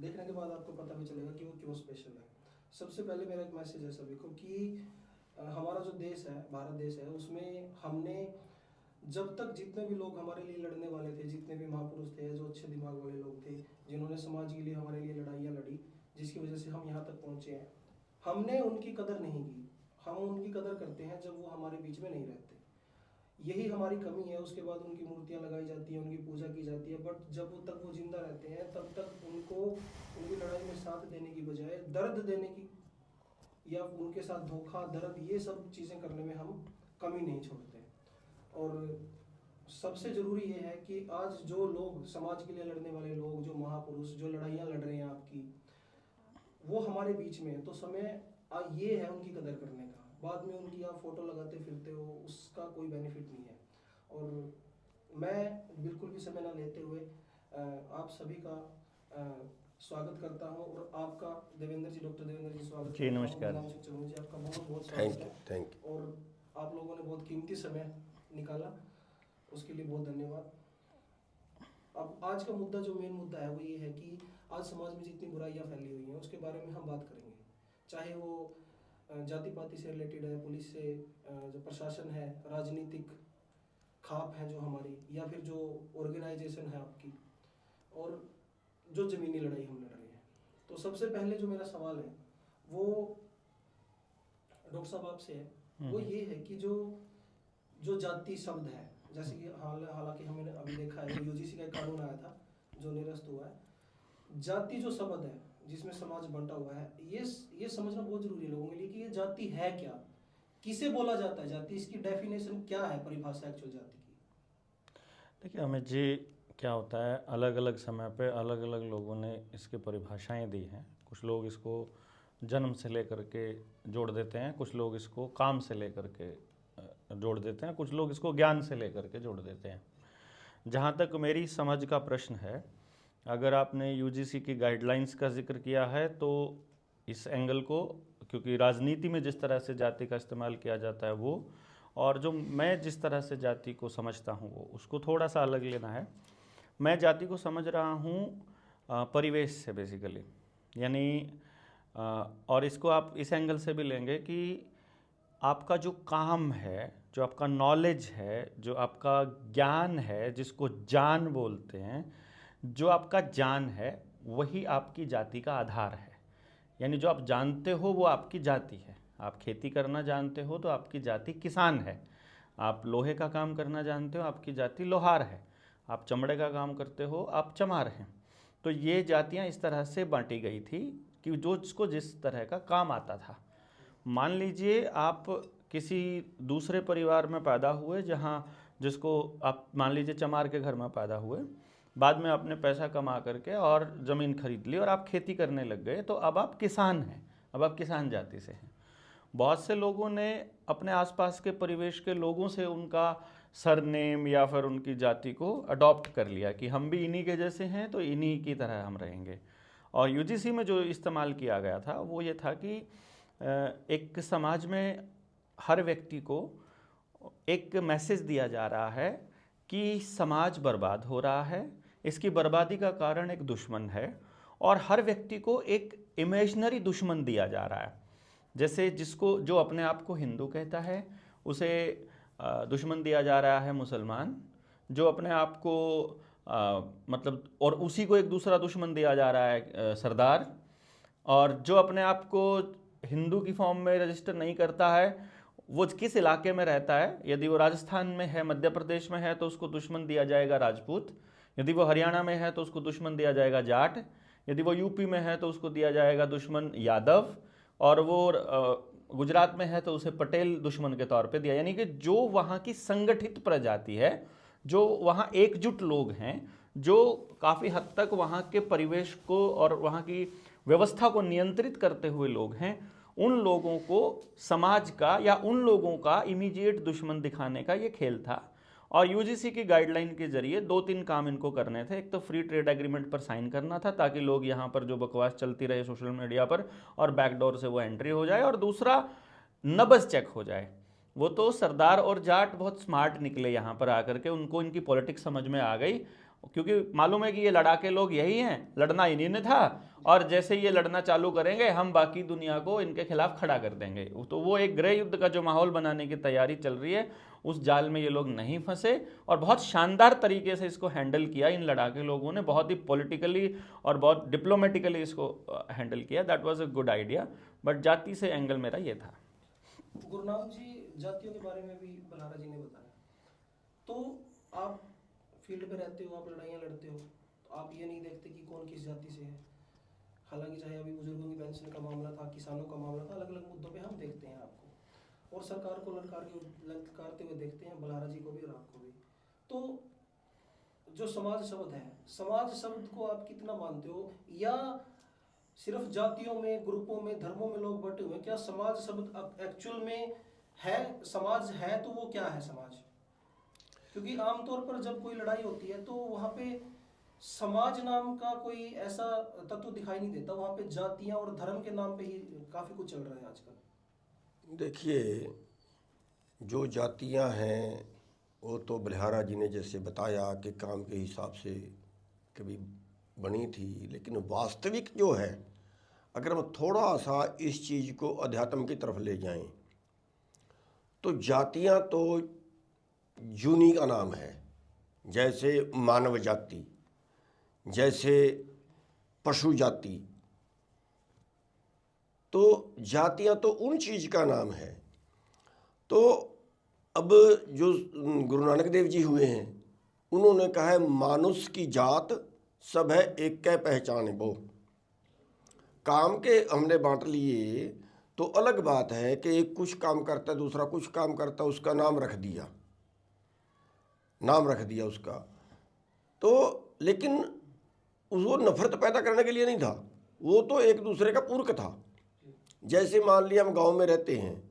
देखने के बाद आपको पता भी चलेगा कि वो क्यों स्पेशल है। सबसे पहले मेरा एक मैसेज है सभी को कि हमारा जो देश है, भारत देश है, उसमें हमने जब तक जितने भी लोग हमारे लिए लड़ने वाले थे, जितने भी महापुरुष थे, जो अच्छे दिमाग वाले लोग थे, जिन्होंने समाज के लिए हमारे लिए लड़ाइयाँ लड़ी, जिसकी वजह से हम यहाँ तक पहुँचे हैं, हमने उनकी कदर नहीं की। हम उनकी कदर करते हैं जब वो हमारे बीच में नहीं रहते। यही हमारी कमी है। उसके बाद उनकी मूर्तियाँ लगाई जाती हैं, उनकी पूजा की जाती है, बट जब तक वो जिंदा रहते हैं तब तक उनको उनकी लड़ाई में साथ देने की बजाय दर्द देने की, या उनके साथ धोखा, दर्द, ये सब चीज़ें करने में हम कमी नहीं छोड़ते। और सबसे ज़रूरी ये है कि आज जो लोग समाज के लिए लड़ने वाले लोग, जो महापुरुष, जो लड़ाइयाँ लड़ रहे हैं आपकी, वो हमारे बीच में हैं, तो समय ये है उनकी कदर करने का। बाद में उनकी आप फ़ोटो लगाते फिरते हो, उसका कोई बेनिफिट नहीं है। और मैं बिल्कुल भी समय ना लेते हुए आप सभी का स्वागत करता हूं, और आपका देवेंद्र जी, डॉक्टर देवेंद्र जी, स्वागत जी, नमस्कार जी, आपका बहुत बहुत स्वागत है। Thank you. और आप लोगों ने बहुत कीमती समय निकाला, उसके लिए बहुत धन्यवाद। अब आज का मुद्दा, जो मेन मुद्दा है, वो ये है कि आज समाज में जितनी बुराइयां फैली हुई हैं उसके बारे में हम बात करेंगे। चाहे वो जाति पाति से रिलेटेड है, पुलिस से, जो प्रशासन है, राजनीतिक खाप है जो हमारी, या फिर जो ऑर्गेनाइजेशन है आपकी, और जो ज़मीनी लड़ाई हम लड़ रहे हैं। तो सबसे पहले जो मेरा सवाल है वो डॉक्टर साहब आपसे है, वो ये है कि जो जाति शब्द है, जैसे कि हालांकि हमने अभी देखा है, यूजीसी का एक कानून आया था जो निरस्त हुआ है। जाति जो शब्द है जिसमें समाज बंटा हुआ है, ये समझना बहुत जरूरी है लोगों के लिए कि ये जाति है क्या, किसे बोला जाता है जाति, इसकी डेफिनेशन क्या है, परिभाषा एक्चुअल जाति की। देखिए अमित जी, क्या होता है, अलग अलग समय पे अलग अलग लोगों ने इसकी परिभाषाएं दी हैं। कुछ लोग इसको जन्म से लेकर के जोड़ देते हैं, कुछ लोग इसको काम से लेकर के जोड़ देते हैं, कुछ लोग इसको ज्ञान से लेकर के जोड़ देते हैं। जहाँ तक मेरी समझ का प्रश्न है, अगर आपने यूजीसी की गाइडलाइंस का जिक्र किया है तो इस एंगल को, क्योंकि राजनीति में जिस तरह से जाति का इस्तेमाल किया जाता है वो, और जो मैं जिस तरह से जाति को समझता हूँ वो, उसको थोड़ा सा अलग लेना है। मैं जाति को समझ रहा हूँ परिवेश से बेसिकली, यानी और इसको आप इस एंगल से भी लेंगे कि आपका जो काम है, जो आपका नॉलेज है, जो आपका ज्ञान है, जिसको जान बोलते हैं, जो आपका जान है, वही आपकी जाति का आधार है। यानी जो आप जानते हो वो आपकी जाति है। आप खेती करना जानते हो तो आपकी जाति किसान है। आप लोहे का काम करना जानते हो, आपकी जाति लोहार है। आप चमड़े का काम करते हो, आप चमार हैं। तो ये जातियाँ इस तरह से बांटी गई थी कि जो जिसको जिस तरह का काम आता था। मान लीजिए आप किसी दूसरे परिवार में पैदा हुए, जहाँ जिसको आप मान लीजिए चमार के घर में पैदा हुए, बाद में आपने पैसा कमा करके और ज़मीन खरीद ली और आप खेती करने लग गए, तो अब आप किसान हैं, अब आप किसान जाति से हैं। बहुत से लोगों ने अपने आसपास के परिवेश के लोगों से उनका सरनेम या फिर उनकी जाति को अडॉप्ट कर लिया कि हम भी इन्हीं के जैसे हैं तो इन्हीं की तरह हम रहेंगे। और यूजीसी में जो इस्तेमाल किया गया था वो ये था कि एक समाज में हर व्यक्ति को एक मैसेज दिया जा रहा है कि समाज बर्बाद हो रहा है, इसकी बर्बादी का कारण एक दुश्मन है, और हर व्यक्ति को एक इमेजिनरी दुश्मन दिया जा रहा है। जैसे जिसको जो अपने आप को हिंदू कहता है उसे दुश्मन दिया जा रहा है मुसलमान, जो अपने आप को मतलब, और उसी को एक दूसरा दुश्मन दिया जा रहा है सरदार, और जो अपने आप को हिंदू की फॉर्म में रजिस्टर नहीं करता है, वो किस इलाके में रहता है, यदि वो राजस्थान में है, मध्य प्रदेश में है तो उसको दुश्मन दिया जाएगा राजपूत, यदि वो हरियाणा में है तो उसको दुश्मन दिया जाएगा जाट, यदि वो यूपी में है तो उसको दिया जाएगा दुश्मन यादव, और वो गुजरात में है तो उसे पटेल दुश्मन के तौर पे दिया। यानी कि जो वहाँ की संगठित प्रजाति है, जो वहाँ एकजुट लोग हैं, जो काफ़ी हद तक वहाँ के परिवेश को और वहाँ की व्यवस्था को नियंत्रित करते हुए लोग हैं, उन लोगों को समाज का या उन लोगों का इमीडिएट दुश्मन दिखाने का ये खेल था। और यूजीसी की गाइडलाइन के जरिए 2-3 काम इनको करने थे। एक तो फ्री ट्रेड एग्रीमेंट पर साइन करना था ताकि लोग यहाँ पर जो बकवास चलती रहे सोशल मीडिया पर और बैकडोर से वो एंट्री हो जाए, और दूसरा नब्ज चेक हो जाए। वो तो सरदार और जाट बहुत स्मार्ट निकले यहाँ पर आकर के, उनको इनकी पॉलिटिक्स समझ में आ गई क्योंकि मालूम है कि ये लड़ाके लोग यही हैं, लड़ना इन्हीं ने था, और जैसे ये लड़ना चालू करेंगे हम बाकी दुनिया को इनके खिलाफ खड़ा कर देंगे। तो वो एक गृह युद्ध का जो माहौल बनाने की तैयारी चल रही है, उस जाल में ये लोग नहीं फंसे, और बहुत शानदार तरीके से इसको हैंडल किया इन लड़ाके लोगों ने, बहुत ही पॉलिटिकली और बहुत डिप्लोमेटिकली इसको हैंडल किया। That was a good idea, but जाति से एंगल मेरा ये था। गुरनाम जी, जातियों के बारे में भी बलहारा जी ने बताया, तो आप फील्ड पे रहते हो, आप लड़ाइयाँ लड़ते हो, तो आप ये नहीं देखते कि कौन किस जाति से है। हालांकि चाहे अभी बुजुर्गों की पेंशन का मामला था, किसानों का मामला था, अलग अलग मुद्दों पे हम देखते हैं आपको, और सरकार को ललकारते हुए देखते हैं, बलहारा जी को भी और आपको भी। तो जो समाज शब्द है, समाज शब्द को आप कितना मानते हो, या सिर्फ जातियों में, ग्रुपों में, धर्मों में लोग बटे हुए, क्या समाज शब्द एक्चुअल में है? समाज है तो वो क्या है समाज? क्योंकि आमतौर पर जब कोई लड़ाई होती है तो वहाँ पे समाज नाम का कोई ऐसा तत्व दिखाई नहीं देता, वहाँ पे जातियाँ और धर्म के नाम पे ही काफ़ी कुछ चल रहा है आजकल। देखिए, जो जातियां हैं वो तो बलिहारा जी ने जैसे बताया कि काम के हिसाब से कभी बनी थी, लेकिन वास्तविक जो है, अगर हम थोड़ा सा इस चीज़ को अध्यात्म की तरफ ले जाएं, तो जातियां तो जूनी का नाम है। जैसे मानव जाति, जैसे पशु जाति, तो जातियां तो उन चीज़ का नाम है। तो अब जो गुरु नानक देव जी हुए हैं, उन्होंने कहा है मानुष की जात सब है एक कै पहचान वो। काम के हमने बांट लिए तो अलग बात है कि एक कुछ काम करता है, दूसरा कुछ काम करता है, उसका नाम रख दिया, नाम रख दिया उसका। तो लेकिन वो नफरत पैदा करने के लिए नहीं था, वो तो एक दूसरे का पूरक था। जैसे मान लिया हम गांव में रहते हैं,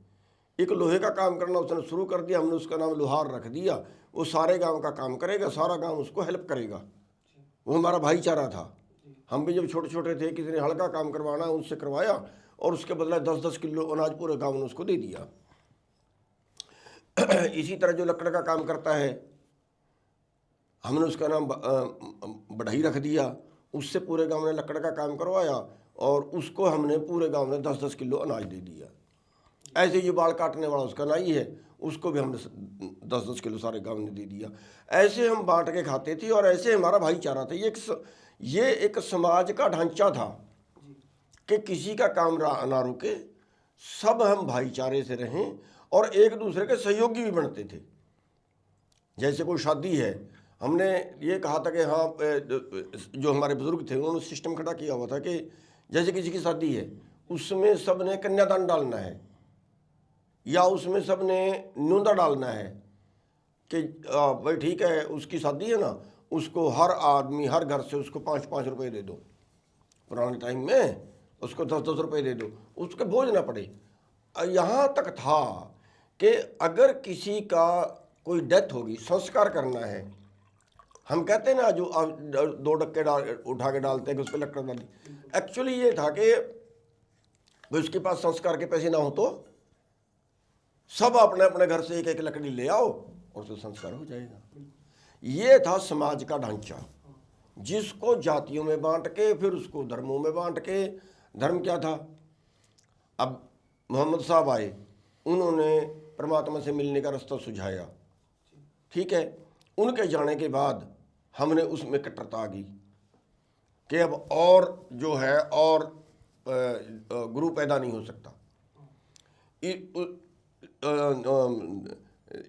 एक लोहे का काम करना उसने शुरू कर दिया, हमने उसका नाम लोहार रख दिया, वो सारे गांव का काम करेगा, सारा गांव उसको हेल्प करेगा, वो हमारा भाईचारा था। हम भी जब छोटे छोटे थे, किसी ने हल्का काम करवाना है उनसे करवाया, और उसके बदले 10-10 किलो अनाज पूरे गांव ने उसको दे दिया। इसी तरह जो लकड़ का काम करता है, हमने उसका नाम बढ़ई रख दिया, उससे पूरे गांव ने लकड़ का काम करवाया, और उसको हमने पूरे गांव में 10-10 किलो अनाज दे दिया। ऐसे ही जो बाल काटने वाला उसका नाई है, उसको भी हमने 10-10 किलो सारे गांव ने दे दिया। ऐसे हम बांट के खाते थे, और ऐसे हमारा भाईचारा था। ये एक समाज का ढांचा था कि किसी का काम ना रुके, सब हम भाईचारे से रहें और एक दूसरे के सहयोगी भी बनते थे। जैसे कोई शादी है, हमने ये कहा था कि हाँ, जो हमारे बुजुर्ग थे उन्होंने सिस्टम खड़ा किया हुआ था कि जैसे किसी की शादी है, उसमें सब ने कन्यादान डालना है, या उसमें सब ने न्योंदा डालना है कि भाई ठीक है, उसकी शादी है ना, उसको हर आदमी हर घर से उसको 5-5 रुपये दे दो। पुराने टाइम में उसको 10-10 रुपये दे दो, उसके बोझ ना पड़े। यहाँ तक था कि अगर किसी का कोई डेथ होगी, संस्कार करना है, हम कहते हैं ना जो 2 डक्के उठा के डालते हैं कि उस पर लकड़ डाली, एक्चुअली ये था कि उसके पास संस्कार के पैसे ना हो तो सब अपने अपने घर से एक एक लकड़ी ले आओ और तो संस्कार हो जाएगा। ये था समाज का ढांचा, जिसको जातियों में बांट के फिर उसको धर्मों में बांट के। धर्म क्या था? अब मोहम्मद साहब आए, उन्होंने परमात्मा से मिलने का रास्ता सुझाया, ठीक है। उनके जाने के बाद हमने उसमें कट्टरता आ गई कि अब और जो है और गुरु पैदा नहीं हो सकता।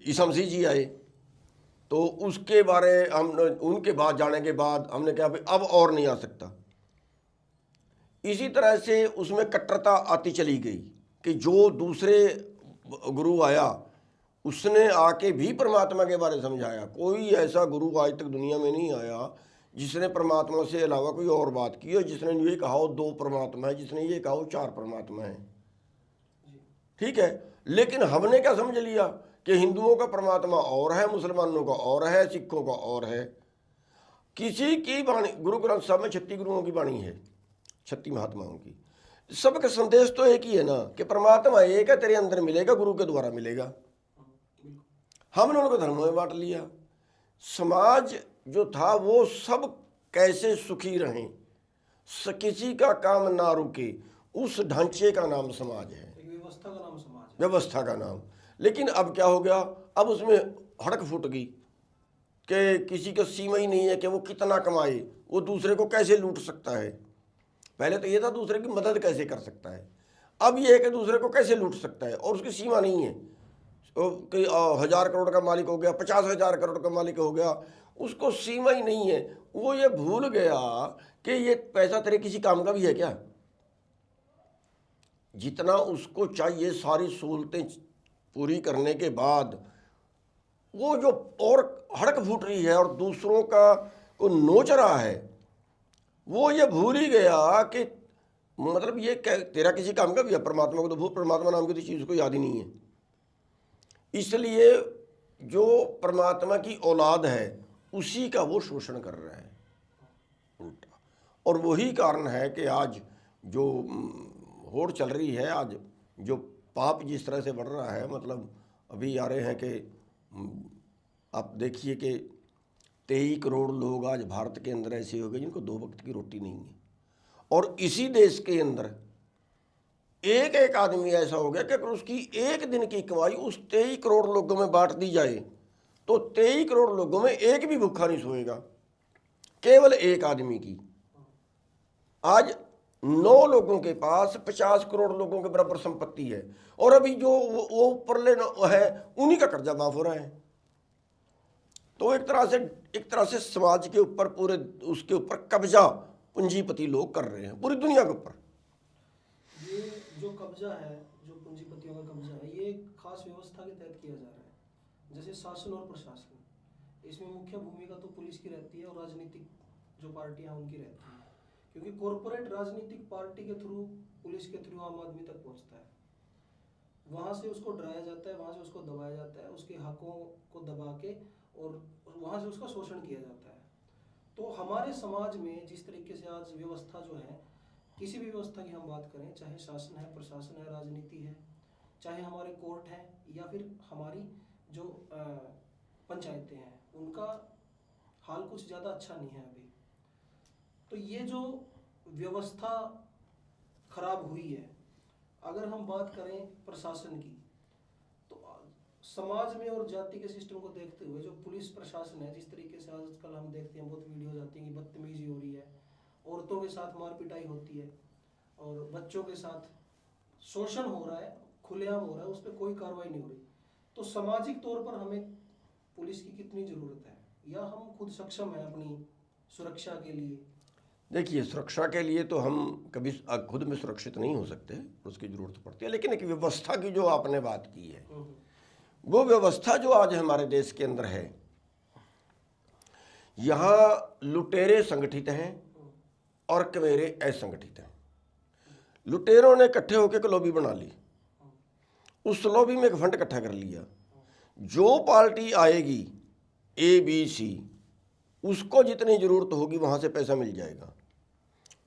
ईसा मसीह जी आए तो उसके बारे हम उनके बाद जाने के बाद हमने कहा भाई अब और नहीं आ सकता। इसी तरह से उसमें कट्टरता आती चली गई कि जो दूसरे गुरु आया उसने आके भी परमात्मा के बारे समझाया। कोई ऐसा गुरु आज तक दुनिया में नहीं आया जिसने परमात्मा से अलावा कोई और बात की हो, जिसने ये कहा हो 2 परमात्मा है, जिसने ये कहा हो 4 परमात्मा है, ठीक है। लेकिन हमने क्या समझ लिया कि हिंदुओं का परमात्मा और है, मुसलमानों का और है, सिखों का और है। किसी की वाणी, गुरु ग्रंथ साहब में 36 गुरुओं की वाणी है, 36 महात्माओं की। सबका संदेश तो एक ही है ना कि परमात्मा एक है, तेरे अंदर मिलेगा, गुरु के द्वारा मिलेगा। हमने उनको धर्मों में बांट लिया। समाज जो था वो सब कैसे सुखी रहें, किसी का काम ना रुके, उस ढांचे का नाम समाज है, एक व्यवस्था का नाम समाज है। व्यवस्था का नाम। लेकिन अब क्या हो गया, अब उसमें हड़क फूट गई कि किसी का सीमा ही नहीं है कि वो कितना कमाए, वो दूसरे को कैसे लूट सकता है। पहले तो ये था दूसरे की मदद कैसे कर सकता है, अब ये है कि दूसरे को कैसे लूट सकता है, और उसकी सीमा नहीं है। कोई 1000 करोड़ का मालिक हो गया, 50,000 करोड़ का मालिक हो गया, उसको सीमा ही नहीं है। वो ये भूल गया कि ये पैसा तेरे किसी काम का भी है क्या। जितना उसको चाहिए सारी सहूलतें पूरी करने के बाद वो जो और हड़क फूट रही है और दूसरों का को नोच रहा है, वो ये भूल ही गया कि मतलब ये तेरा किसी काम का भी है। परमात्मा को तो भूल, परमात्मा नाम की तो चीज़ को याद ही नहीं है। इसलिए जो परमात्मा की औलाद है उसी का वो शोषण कर रहा है उल्टा। और वही कारण है कि आज जो होड़ चल रही है, आज जो पाप जिस तरह से बढ़ रहा है, मतलब अभी आ रहे हैं कि आप देखिए कि 23 करोड़ लोग आज भारत के अंदर ऐसे हो गए जिनको 2 वक्त की रोटी नहीं है। और इसी देश के अंदर एक एक आदमी ऐसा हो गया कि अगर उसकी एक दिन की कमाई उस 23 करोड़ लोगों में बांट दी जाए तो 23 करोड़ लोगों में एक भी भूखा नहीं सोएगा, केवल एक आदमी की। आज 9 लोगों के पास 50 करोड़ लोगों के बराबर संपत्ति है, और अभी जो वो ऊपरले है उन्हीं का कर्जा माफ हो रहा है। तो एक तरह से समाज के ऊपर, पूरे उसके ऊपर कब्जा पूंजीपति लोग कर रहे हैं पूरी दुनिया के ऊपर। ये जो कब्जा है, जो पूंजीपतियों का कब्जा है, ये एक खास व्यवस्था के तहत किया जा रहा है। जैसे शासन और प्रशासन, इसमें मुख्य भूमिका तो पुलिस की रहती है और राजनीतिक जो पार्टियां उनकी रहती है, क्योंकि कॉरपोरेट राजनीतिक पार्टी के थ्रू, पुलिस के थ्रू आम आदमी तक पहुंचता है। वहां से उसको डराया जाता है, वहां से उसको दबाया जाता है, उसके हकों को दबा के, और वहां से उसका शोषण किया जाता है। तो हमारे समाज में जिस तरीके से आज व्यवस्था जो है, किसी भी व्यवस्था की हम बात करें, चाहे शासन है, प्रशासन है, राजनीति है, चाहे हमारे कोर्ट हैं, या फिर हमारी जो पंचायतें हैं, उनका हाल कुछ ज़्यादा अच्छा नहीं है अभी। तो ये जो व्यवस्था खराब हुई है, अगर हम बात करें प्रशासन की, तो समाज में और जाति के सिस्टम को देखते हुए जो पुलिस प्रशासन है, जिस तरीके से आजकल हम देखते हैं, बहुत वीडियो जाती हैं कि बदतमीजी हो रही है, औरतों के साथ मार पिटाई होती है, और बच्चों के साथ शोषण हो रहा है, खुलेआम हो रहा है, उस पर कोई कार्रवाई नहीं हो रही। तो सामाजिक तौर पर हमें पुलिस की कितनी ज़रूरत है, या हम खुद सक्षम हैं अपनी सुरक्षा के लिए? देखिए, सुरक्षा के लिए तो हम कभी खुद में सुरक्षित नहीं हो सकते, उसकी ज़रूरत पड़ती है। लेकिन एक व्यवस्था की जो आपने बात की है, वो व्यवस्था जो आज हमारे देश के अंदर है, यहाँ लुटेरे संगठित हैं और कमेरे असंगठित हैं। लुटेरों ने इकट्ठे होकर एक लॉबी बना ली, उस लॉबी में एक फंड इकट्ठा कर लिया। जो पार्टी आएगी ABC, उसको जितनी ज़रूरत होगी वहाँ से पैसा मिल जाएगा।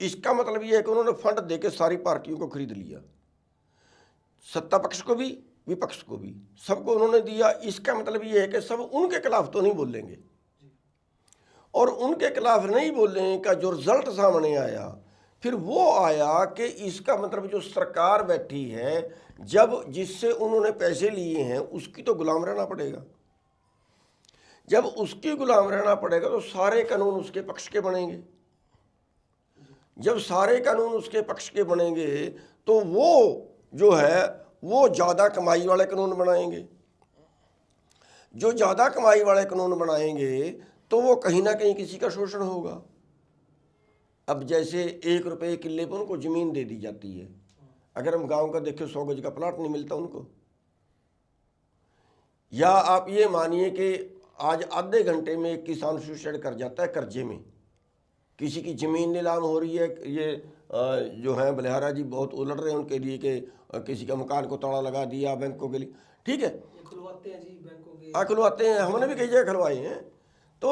इसका मतलब ये है कि उन्होंने फंड देके सारी पार्टियों को खरीद लिया, सत्ता पक्ष को भी, विपक्ष को भी, सबको उन्होंने दिया। इसका मतलब ये है कि सब उनके खिलाफ तो नहीं बोलेंगे, और उनके खिलाफ नहीं बोलने का जो रिजल्ट सामने आया, फिर वो आया कि इसका मतलब जो सरकार बैठी है, जब जिससे उन्होंने पैसे लिए हैं उसकी तो गुलाम रहना पड़ेगा। जब उसकी गुलाम रहना पड़ेगा तो सारे कानून उसके पक्ष के बनेंगे। जब सारे कानून उसके पक्ष के बनेंगे तो वो जो है वो ज़्यादा कमाई वाले कानून बनाएंगे। जो ज़्यादा कमाई वाले कानून बनाएंगे तो वो कहीं ना कहीं किसी का शोषण होगा। अब जैसे 1 रुपये किले पर उनको ज़मीन दे दी जाती है, अगर हम गांव का देखें 100 गज का प्लाट नहीं मिलता उनको। या आप ये मानिए कि आज आधे घंटे में एक किसान सुसाइड कर जाता है कर्जे में, किसी की ज़मीन नीलाम हो रही है। ये जो है बलिहारा जी बहुत उलट रहे हैं उनके लिए कि किसी का मकान को ताला लगा दिया बैंकों के लिए, ठीक है, खुलवाते हैं जी बैंकों के। हाँ खुलवाते हैं, हमने भी कई जगह खुलवाए हैं। तो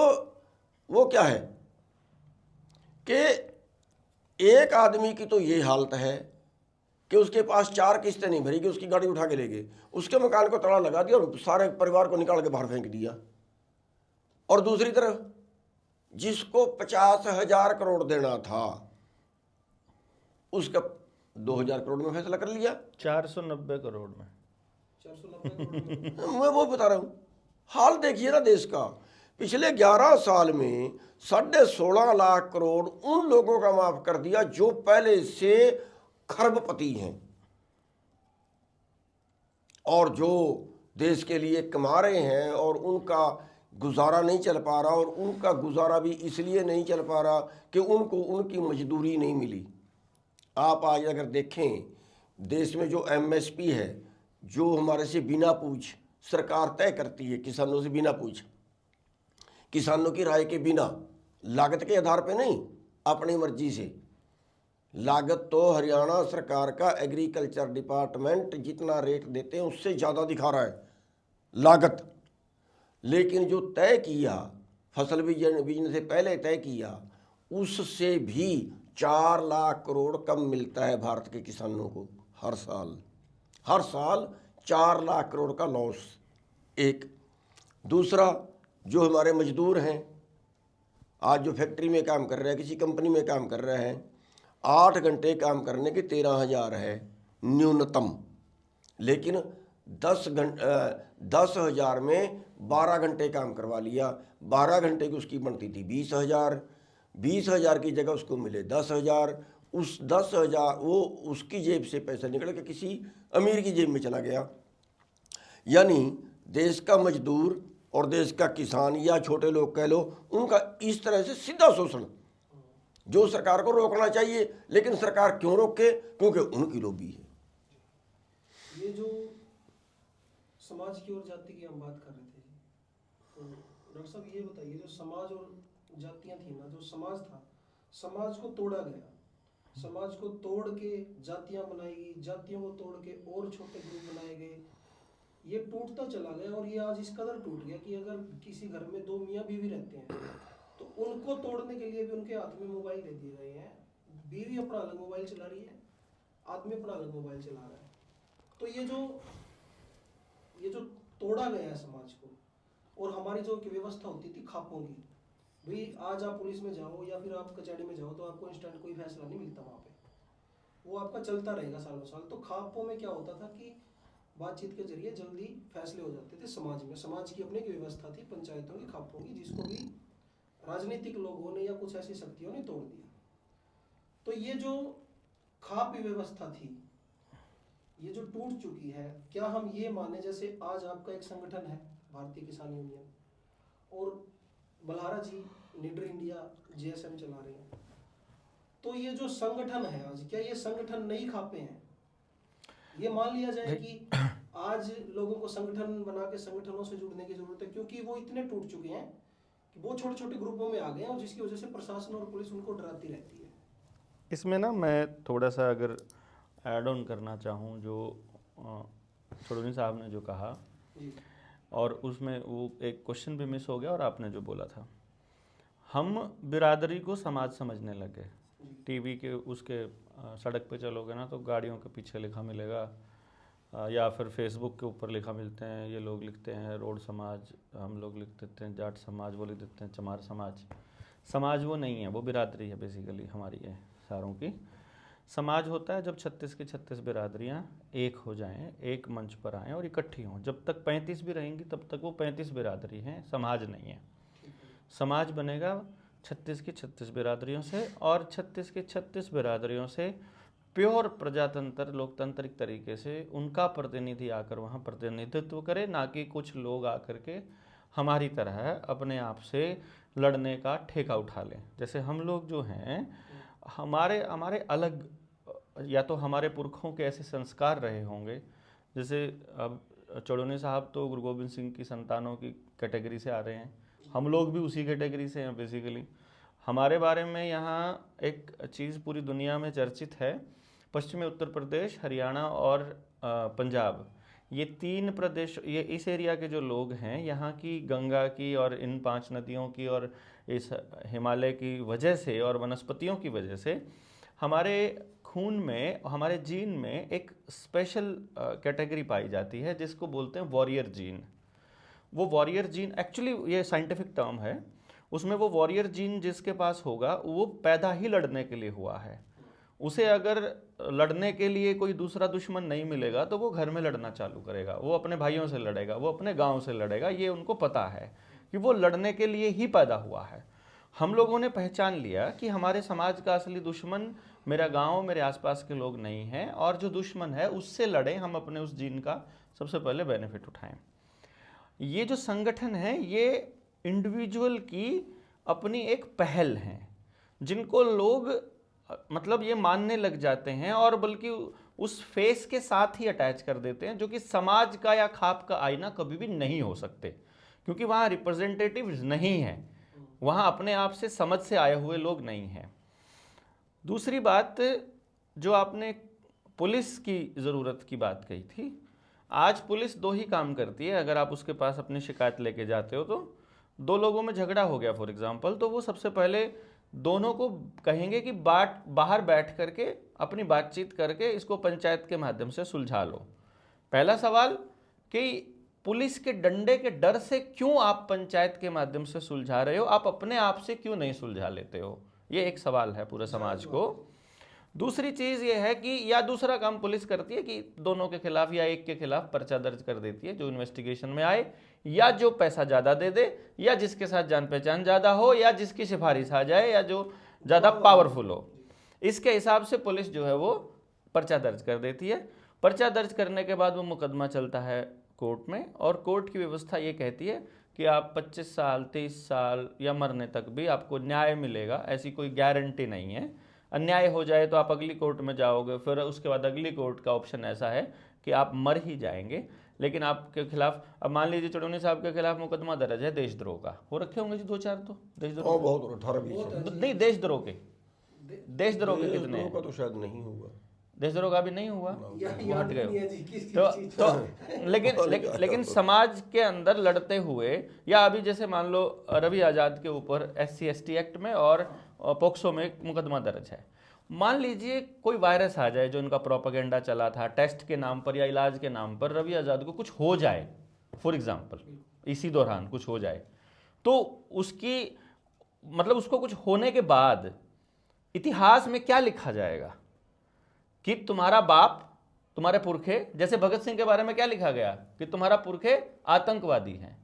वो क्या है कि एक आदमी की तो ये हालत है कि उसके पास 4 किस्तें नहीं भरी कि उसकी गाड़ी उठा के ले गए, उसके मकान को ताला लगा दिया और सारे परिवार को निकाल के बाहर फेंक दिया। और दूसरी तरफ जिसको 50,000 करोड़ देना था उसका 2,000 करोड़ में फैसला कर लिया। 490 करोड़ में। 490 करोड़ मैं वो बता रहा हूं, हाल देखिए ना देश का। पिछले 11 साल में 16.5 लाख करोड़ उन लोगों का माफ कर दिया जो पहले से खरबपति हैं और जो देश के लिए कमा रहे हैं और उनका गुजारा नहीं चल पा रहा, और उनका गुजारा भी इसलिए नहीं चल पा रहा कि उनको उनकी मजदूरी नहीं मिली। आप आज अगर देखें देश में जो एमएसपी है, जो हमारे से बिना पूछ सरकार तय करती है, किसानों से बिना पूछ, किसानों की राय के बिना, लागत के आधार पे नहीं, अपनी मर्जी से। लागत तो हरियाणा सरकार का एग्रीकल्चर डिपार्टमेंट जितना रेट देते हैं उससे ज़्यादा दिखा रहा है लागत, लेकिन जो तय किया फसल बीजने से पहले तय किया उससे भी 4 लाख करोड़ कम मिलता है भारत के किसानों को हर साल 4 लाख करोड़ का लॉस। एक दूसरा, जो हमारे मजदूर हैं आज जो फैक्ट्री में काम कर रहे हैं, किसी कंपनी में काम कर रहे हैं, 8 घंटे काम करने के 13,000 है न्यूनतम, लेकिन 10,000 में 12 घंटे काम करवा लिया। 12 घंटे की उसकी बनती थी 20,000, 20,000 की जगह उसको मिले 10,000। उस 10,000 वो उसकी जेब से पैसा निकल के किसी अमीर की जेब में चला गया। यानी देश का मजदूर और देश का किसान या छोटे लोग कह लो, उनका इस तरह से सीधा शोषण जो सरकार को रोकना चाहिए, लेकिन सरकार क्यों रोके? क्योंकि उनकी लोभी है। ये जो समाज की और जाति की हम बात कर रहे थे, तो डॉक्टर साहब ये बताइए, जो समाज और जातियां थी ना, जो समाज था, समाज को तोड़ा गया, समाज को तोड़ के जातियां बनाई गई, जातियों को तोड़ के और छोटे ग्रुप बनाए गए, ये टूटता चला गया। और ये आज इस कदर टूट गया कि अगर किसी घर में 2 मियाँ बीवी रहते हैं तो उनको तोड़ने के लिए भी उनके हाथ में मोबाइल दे दिए गए हैं। बीवी अपना अलग मोबाइल चला रही है, आदमी अपना अलग मोबाइल चला रहा है। तो ये जो तोड़ा गया है समाज को, और हमारी जो व्यवस्था होती थी खापों की, भाई आज आप पुलिस में जाओ या फिर आप कचहरी में जाओ तो आपको इंस्टेंट कोई फैसला नहीं मिलता वहाँ पे, वो आपका चलता रहेगा सालों साल। तो खापों में क्या होता था कि बातचीत के जरिए जल्दी फैसले हो जाते थे समाज में। समाज की अपनी एक व्यवस्था थी पंचायतों की, खापों की, जिसको भी राजनीतिक लोगों ने या कुछ ऐसी शक्तियों ने तोड़ दिया। तो ये जो खाप व्यवस्था थी, ये जो टूट चुकी है, क्या हम ये माने, जैसे आज आपका एक संगठन है भारतीय किसान यूनियन, और बलहारा जी लीडर इंडिया JSM चला रहे हैं, तो ये जो संगठन है आज, क्या ये संगठन नई खापे हैं? ये मान लिया जाए कि आज लोगों को संगठन बना के संगठनों से जुड़ने की जरूरत है, क्योंकि वो इतने टूट चुके हैं कि वो छोटे छोटे ग्रुपों में आ गए हैं, और जिसकी वजह से प्रशासन और पुलिस उनको डराती रहती है। इसमें ना मैं थोड़ा सा अगर ऐड ऑन करना चाहूँ जो छोड़नी साहब ने जो कहा जी। और उसमें वो एक क्वेश्चन भी मिस हो गया और आपने जो बोला था, हम बिरादरी को समाज समझने लगे। टीवी के उसके सड़क पे चलोगे ना तो गाड़ियों के पीछे लिखा मिलेगा, या फिर फेसबुक के ऊपर लिखा मिलते हैं, ये लोग लिखते हैं रोड समाज, हम लोग लिख देते हैं जाट समाज, वो लिख देते हैं चमार समाज। समाज वो नहीं है, वो बिरादरी है बेसिकली हमारी है सारों की। समाज होता है जब 36 की 36 बिरादरियाँ एक हो जाएं, एक मंच पर आएँ और इकट्ठी हों। जब तक 35 भी रहेंगी तब तक वो 35 बिरादरी हैं, समाज नहीं है। समाज बनेगा 36 की 36 बिरादरियों से, और 36 की 36 बिरादरियों से प्योर प्रजातंत्र लोकतांत्रिक तरीके से उनका प्रतिनिधि आकर वहाँ प्रतिनिधित्व करे, ना कि कुछ लोग आकर के हमारी तरह अपने आप से लड़ने का ठेका उठा लें। जैसे हम लोग जो हैं, हमारे अलग, या तो हमारे पुरखों के ऐसे संस्कार रहे होंगे, जैसे अब चौड़ोनी साहब तो गुरु गोबिंद सिंह की संतानों की कैटेगरी से आ रहे हैं, हम लोग भी उसी कैटेगरी से हैं बेसिकली। हमारे बारे में यहाँ एक चीज़ पूरी दुनिया में चर्चित है, पश्चिमी उत्तर प्रदेश, हरियाणा और पंजाब, ये 3 प्रदेश, ये इस एरिया के जो लोग हैं, यहाँ की गंगा की और इन 5 नदियों की और इस हिमालय की वजह से और वनस्पतियों की वजह से हमारे खून में, हमारे जीन में एक स्पेशल कैटेगरी पाई जाती है जिसको बोलते हैं वॉरियर जीन। वो वॉरियर जीन एक्चुअली ये साइंटिफिक टर्म है, उसमें वो वॉरियर जीन जिसके पास होगा वो पैदा ही लड़ने के लिए हुआ है। उसे अगर लड़ने के लिए कोई दूसरा दुश्मन नहीं मिलेगा तो वो घर में लड़ना चालू करेगा, वो अपने भाइयों से लड़ेगा, वो अपने गांव से लड़ेगा। ये उनको पता है कि वो लड़ने के लिए ही पैदा हुआ है। हम लोगों ने पहचान लिया कि हमारे समाज का असली दुश्मन मेरा गांव, मेरे आसपास के लोग नहीं हैं, और जो दुश्मन है उससे लड़ें, हम अपने उस जीन का सबसे पहले बेनिफिट उठाएं। ये जो संगठन है ये इंडिविजुअल की अपनी एक पहल है जिनको लोग मतलब ये मानने लग जाते हैं और बल्कि उस फेस के साथ ही अटैच कर देते हैं, जो कि समाज का या खाप का आईना कभी भी नहीं हो सकते, क्योंकि वहाँ रिप्रेजेंटेटिव्स नहीं हैं, वहाँ अपने आप से समझ से आए हुए लोग नहीं हैं। दूसरी बात, जो आपने पुलिस की ज़रूरत की बात कही थी, आज पुलिस दो ही काम करती है। अगर आप उसके पास अपनी शिकायत लेके जाते हो तो दो लोगों में झगड़ा हो गया फॉर एग्जांपल, तो वो सबसे पहले दोनों को कहेंगे कि बाहर बैठ करके अपनी बातचीत करके इसको पंचायत के माध्यम से सुलझा लो। पहला सवाल कि पुलिस के डंडे के डर से क्यों आप पंचायत के माध्यम से सुलझा रहे हो, आप अपने आप से क्यों नहीं सुलझा लेते हो? ये एक सवाल है पूरे समाज को। दूसरी चीज़ ये है कि या दूसरा काम पुलिस करती है कि दोनों के खिलाफ या एक के खिलाफ पर्चा दर्ज कर देती है जो इन्वेस्टिगेशन में आए, या जो पैसा ज़्यादा दे दे, या जिसके साथ जान पहचान ज़्यादा हो, या जिसकी सिफारिश आ जाए, या जो ज़्यादा पावरफुल हो। इसके हिसाब से पुलिस जो है वो पर्चा दर्ज कर देती है। पर्चा दर्ज करने के बाद वो मुकदमा चलता है कोर्ट में, और कोर्ट की व्यवस्था ये कहती है कि आप 25 साल 23 साल या मरने तक भी आपको न्याय मिलेगा, ऐसी कोई गारंटी नहीं है। अन्याय हो जाए तो आप अगली कोर्ट में जाओगे, फिर उसके बाद अगली कोर्ट का ऑप्शन ऐसा है कि आप मर ही जाएंगे, लेकिन आपके खिलाफ, अब मान लीजिए चुड़ौनी साहब के खिलाफ मुकदमा दर्ज है देशद्रोह का, हो रखे होंगे जी 2-4 तो देशद्रोह, बहुत 18-20 नहीं देशद्रोह के कितने हैं? का तो शायद नहीं होगा, देशद्रोह का भी नहीं हुआ, हट गए नहीं है जी, किस तो, चीज़ तो लेकिन समाज के अंदर लड़ते हुए, या अभी जैसे मान लो रवि आज़ाद के ऊपर SC/ST एक्ट में और पोक्सो में मुकदमा दर्ज है। मान लीजिए कोई वायरस आ जाए जो इनका प्रोपेगेंडा चला था टेस्ट के नाम पर या इलाज के नाम पर, रवि आज़ाद को कुछ हो जाए फॉर एग्जांपल, इसी दौरान कुछ हो जाए, तो उसकी मतलब उसको कुछ होने के बाद इतिहास में क्या लिखा जाएगा कि तुम्हारा बाप, तुम्हारे पुरखे, जैसे भगत सिंह के बारे में क्या लिखा गया कि तुम्हारा पुरखे आतंकवादी हैं।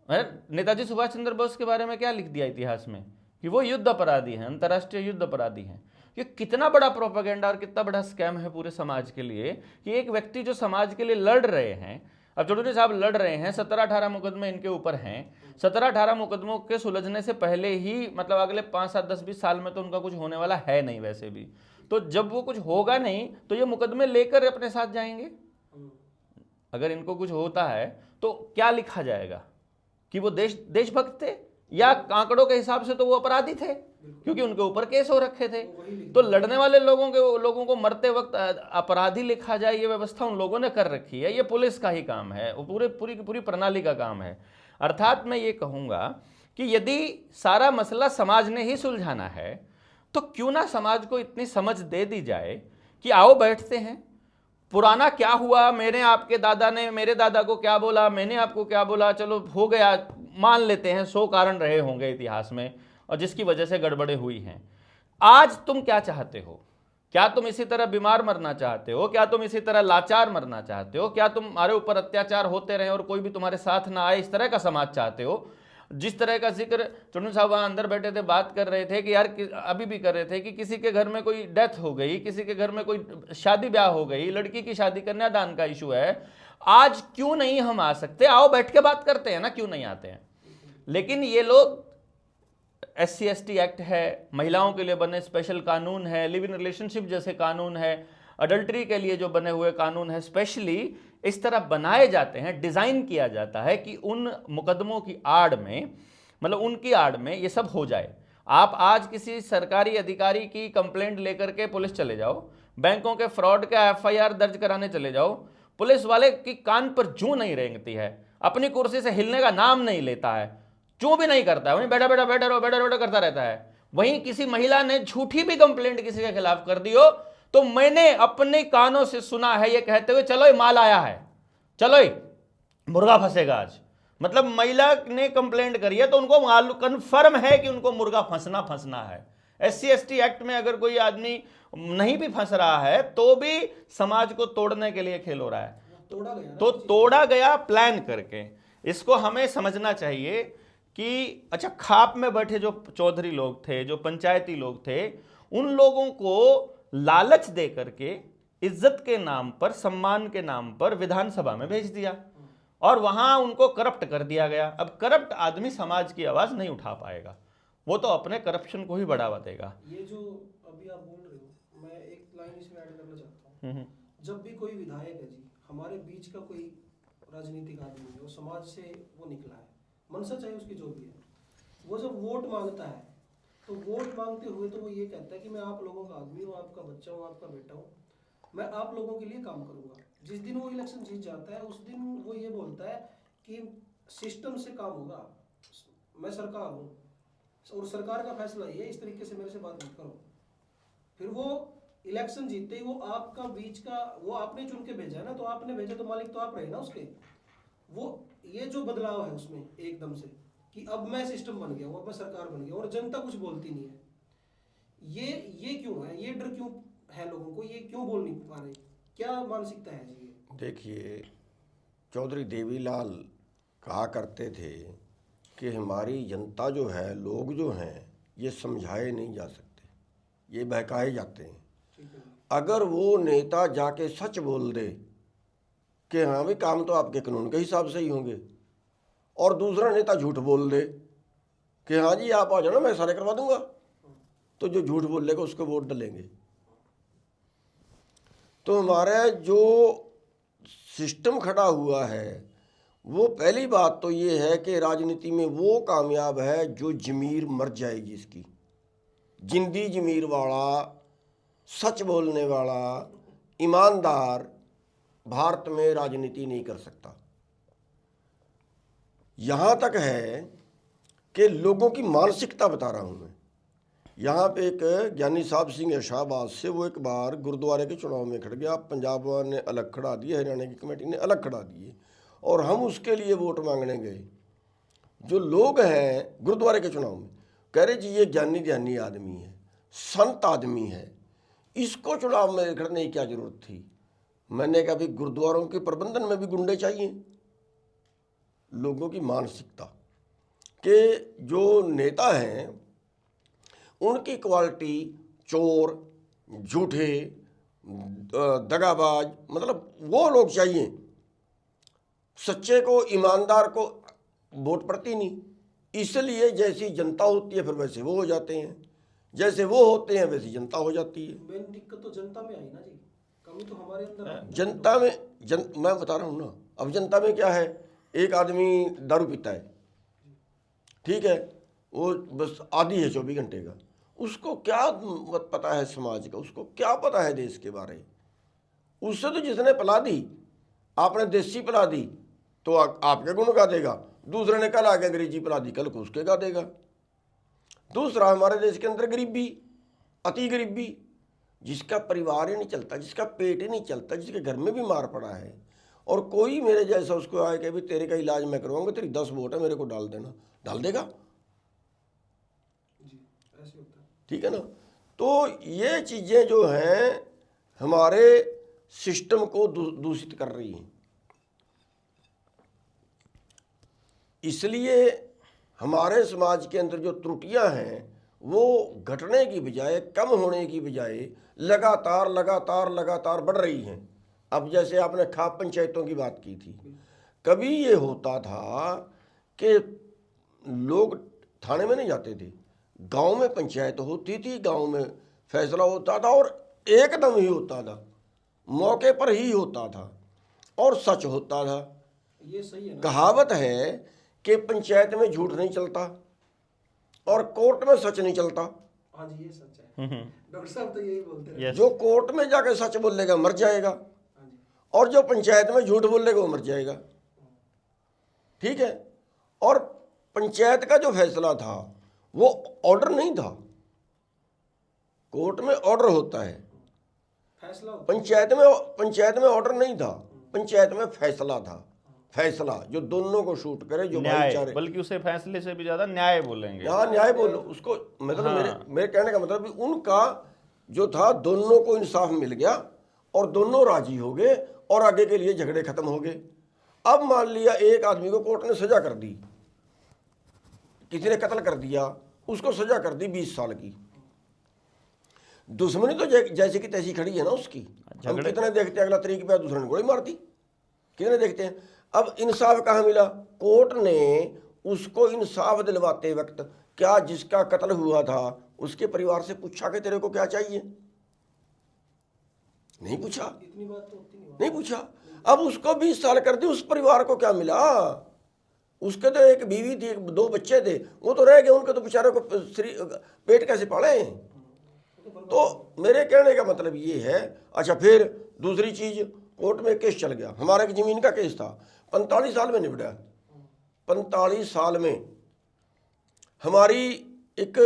नेताजी सुभाष चंद्र बोस के बारे में क्या लिख दिया इतिहास में कि वो युद्ध अपराधी हैं, अंतर्राष्ट्रीय युद्ध अपराधी हैं। ये कितना बड़ा प्रोपेगेंडा और कितना बड़ा स्कैम है पूरे समाज के लिए कि एक व्यक्ति जो समाज के लिए लड़ रहे हैं, अब चौधरी साहब लड़ रहे हैं, 17-18 मुकदमे इनके ऊपर हैं, 17-18 मुकदमों के सुलझने से पहले ही मतलब अगले 5, 7, 10, 20 साल में तो उनका कुछ होने वाला है नहीं वैसे भी, तो जब वो कुछ होगा नहीं तो ये मुकदमे लेकर अपने साथ जाएंगे। अगर इनको कुछ होता है तो क्या लिखा जाएगा कि वो देशभक्त थे, या आंकड़ों के हिसाब से तो वो अपराधी थे क्योंकि उनके ऊपर केस हो रखे थे। तो लड़ने वाले लोगों को मरते वक्त अपराधी लिखा जाए, ये व्यवस्था उन लोगों ने कर रखी है। ये पुलिस का ही काम है, वो पूरी प्रणाली का काम है। अर्थात मैं ये कहूँगा कि यदि सारा मसला समाज ने ही सुलझाना है तो क्यों ना समाज को इतनी समझ दे दी जाए कि आओ बैठते हैं, पुराना क्या हुआ, मेरे आपके दादा ने मेरे दादा को क्या बोला, मैंने आपको क्या बोला, चलो हो गया, मान लेते हैं 100 कारण रहे होंगे इतिहास में और जिसकी वजह से गड़बड़े हुई हैं। आज तुम क्या चाहते हो? क्या तुम इसी तरह बीमार मरना चाहते हो? क्या तुम इसी तरह लाचार मरना चाहते हो? क्या तुम्हारे ऊपर अत्याचार होते रहे और कोई भी तुम्हारे साथ ना आए, इस तरह का समाज चाहते हो? जिस तरह का जिक्र चुनन साहब वहाँ अंदर बैठे थे, बात कर रहे थे कि यार अभी भी कर रहे थे कि किसी के घर में कोई डेथ हो गई, किसी के घर में कोई शादी ब्याह हो गई, लड़की की शादी, कन्यादान का इशू है, आज क्यों नहीं हम आ सकते? आओ बैठ के बात करते हैं ना, क्यों नहीं आते हैं? लेकिन ये लोग SC/ST एक्ट है, महिलाओं के लिए बने स्पेशल कानून है, लिव इन रिलेशनशिप जैसे कानून है, अडल्ट्री के लिए जो बने हुए कानून है, स्पेशली इस तरह बनाए जाते हैं, डिज़ाइन किया जाता है कि उन मुकदमों की आड़ में, मतलब उनकी आड़ में ये सब हो जाए। आप आज किसी सरकारी अधिकारी की कंप्लेंट लेकर के पुलिस चले जाओ, बैंकों के फ्रॉड का FIR दर्ज कराने चले जाओ, पुलिस वाले की कान पर जूं नहीं रेंगती है, अपनी कुर्सी से हिलने का नाम नहीं लेता है, चूं भी नहीं करता है, वहीं बैठा करता रहता है। वहीं किसी महिला ने झूठी भी कंप्लेंट किसी के खिलाफ कर दी हो तो मैंने अपने कानों से सुना है ये कहते हुए, चलो माल आया है, चलो मुर्गा फंसेगा आज, मतलब महिला ने कंप्लेंट करी है तो उनको मालूम कन्फर्म है कि उनको मुर्गा फंसना है। SC/ST एक्ट में अगर कोई आदमी नहीं भी फंस रहा है तो भी समाज को तोड़ने के लिए खेल हो रहा है। तोड़ा गया ना तो तोड़ा गया प्लान करके। इसको हमें समझना चाहिए कि अच्छा, खाप में बैठे जो चौधरी लोग थे, जो पंचायती लोग थे, उन लोगों को लालच दे करके इज्जत के नाम पर, सम्मान के नाम पर विधानसभा में भेज दिया और वहां उनको करप्ट कर दिया गया। अब करप्ट आदमी समाज की आवाज नहीं उठा पाएगा, वो तो अपने करप्शन को ही बढ़ावा देगा। ये जो अभी आप बोल रहे हो, मैं एक लाइन इसमें ऐड करना चाहता हूँ। जब भी कोई विधायक है जी, हमारे बीच का कोई राजनीतिक आदमी है, वो समाज से वो निकला है, मनसा चाहे उसकी जो भी है, वो जब वोट मांगता है तो वोट मांगते हुए तो वो ये कहता है कि मैं आप लोगों का आदमी हूँ, आपका बच्चा हूँ, आपका बेटा हूँ, मैं आप लोगों के लिए काम करूंगा। जिस दिन वो इलेक्शन जीत जाता है उस दिन वो ये बोलता है कि सिस्टम से काम होगा, मैं सरकार हूँ और सरकार का फैसला ये, इस तरीके से मेरे से बात मत करो। फिर वो इलेक्शन जीतते ही वो आपका बीच का, वो आपने चुन के भेजा है ना, तो आपने भेजा तो मालिक तो आप रहे ना उसके। वो ये जो बदलाव है उसमें एकदम से कि अब मैं सिस्टम बन गया हूँ, अब मैं सरकार बन गया और जनता कुछ बोलती नहीं है। ये क्यों है? ये डर क्यों है लोगों को? ये क्यों बोल नहीं पा रहे? क्या मानसिकता है जी? देखिए, चौधरी देवीलाल कहा करते थे कि हमारी जनता जो है, लोग जो हैं, ये समझाए नहीं जा सकते, ये बहकाए जाते हैं। अगर वो नेता जाके सच बोल दे कि हाँ भाई काम तो आपके कानून के हिसाब से ही होंगे, और दूसरा नेता झूठ बोल दे कि हाँ जी आप आ जाना मैं सारे करवा दूंगा, तो जो झूठ बोलेगा उसको वोट डलेंगे। तो हमारा जो सिस्टम खड़ा हुआ है, वो पहली बात तो ये है कि राजनीति में वो कामयाब है जो जमीर मर जाएगी इसकी। जिंदी जमीर वाला, सच बोलने वाला, ईमानदार भारत में राजनीति नहीं कर सकता। यहाँ तक है कि लोगों की मानसिकता बता रहा हूँ मैं। यहाँ पे एक ज्ञानी साहब सिंह है शाहबाद से, वो एक बार गुरुद्वारे के चुनाव में खड़ गया। पंजाब ने अलग खड़ा दिए, हरियाणा की कमेटी ने अलग खड़ा दिए, और हम उसके लिए वोट मांगने गए। जो लोग हैं गुरुद्वारे के चुनाव में कह रहे जी ये ज्ञानी ध्यानी आदमी है, संत आदमी है, इसको चुनाव में खड़ने की क्या जरूरत थी। मैंने कहा भाई गुरुद्वारों के प्रबंधन में भी गुंडे चाहिए। लोगों की मानसिकता कि जो नेता हैं उनकी क्वालिटी चोर, झूठे, दगाबाज, मतलब वो लोग चाहिए। सच्चे को, ईमानदार को वोट पड़ती नहीं। इसलिए जैसी जनता होती है फिर वैसे वो हो जाते हैं, जैसे वो होते हैं वैसी जनता हो जाती है। मेन दिक्कत तो जनता में आई ना जी, कमी तो हमारे अंदर है। जनता में मैं बता रहा हूँ ना, अब जनता में क्या है, एक आदमी दारू पीता है, ठीक है, वो बस आदी है 24 घंटे का, उसको क्या पता है समाज का, उसको क्या पता है देश के बारे में। उससे तो जिसने पिला दी, आपने देसी पिला दी तो आपके गुण गा देगा, दूसरे ने कल आके अंग्रेजी पिला दी, कल को उसके गा देगा। दूसरा, हमारे देश के अंदर गरीबी, अति गरीबी, जिसका परिवार ही नहीं चलता, जिसका पेट ही नहीं चलता, जिसके घर में भी मार पड़ा है, और कोई मेरे जैसा उसको आए कि भाई तेरे का इलाज मैं करवाऊंगा, तेरी 10 वोट है मेरे को डाल देना, डाल देगा जी, ऐसे होता है। ठीक है ना। तो ये चीज़ें जो हैं हमारे सिस्टम को दूषित कर रही हैं। इसलिए हमारे समाज के अंदर जो त्रुटियां हैं वो घटने की बजाय, कम होने की बजाय लगातार लगातार लगातार बढ़ रही हैं। अब जैसे आपने खाप पंचायतों की बात की थी, कभी ये होता था कि लोग थाने में नहीं जाते थे, गांव में पंचायत होती थी, गांव में फैसला होता था और एकदम ही होता था, मौके पर ही होता था और सच होता था। ये सही है ना? कहावत है कि पंचायत में झूठ नहीं चलता और कोर्ट में सच नहीं चलता। हाँ जी, ये सच है। डॉक्टर साहब तो यही बोलते हैं। जो कोर्ट में जाके सच बोलेगा मर जाएगा, हाँ जी, और जो पंचायत में झूठ बोलेगा वो मर जाएगा, ठीक है। और पंचायत का जो फैसला था वो ऑर्डर नहीं था, कोर्ट में ऑर्डर होता है, फैसला होता है। पंचायत में ऑर्डर नहीं था, पंचायत में फैसला था। फैसला जो दोनों को शूट करे, जो न्याय, भाईचारे, बल्कि उसे फैसले से भी ज्यादा न्याय बोलेंगे। यहाँ न्याय बोलो उसको, मतलब मेरे कहने का मतलब भी उनका जो था, दोनों को इंसाफ मिल गया और दोनों राजी हो गए और आगे के लिए झगड़े खत्म हो गए। अब मान लिया एक आदमी को कोर्ट ने सजा कर दी, किसी ने कत्ल कर दिया, उसको सजा कर दी 20 साल की। दुश्मनी तो जैसे कि तैसी खड़ी है ना उसकी। हम कितने देखते हैं अगला तरीके पे दूसरे ने गोली मार दी, कितने देखते हैं। अब इंसाफ कहाँ मिला? कोर्ट ने उसको इंसाफ दिलवाते वक्त क्या जिसका कत्ल हुआ था उसके परिवार से पूछा कि तेरे को क्या चाहिए? नहीं पूछा, इतनी बात तो होती नहीं पूछा। अब उसको 20 साल कर दी, उस परिवार को क्या मिला? उसके तो एक बीवी थी, 2 बच्चे थे, वो तो रह गए, उनके तो बेचारे को पेट कैसे पाले? तो मेरे कहने का मतलब ये है। अच्छा, फिर दूसरी चीज, कोर्ट में केस चल गया, हमारे की जमीन का केस था, 45 साल में निपटा। 45 साल में हमारी एक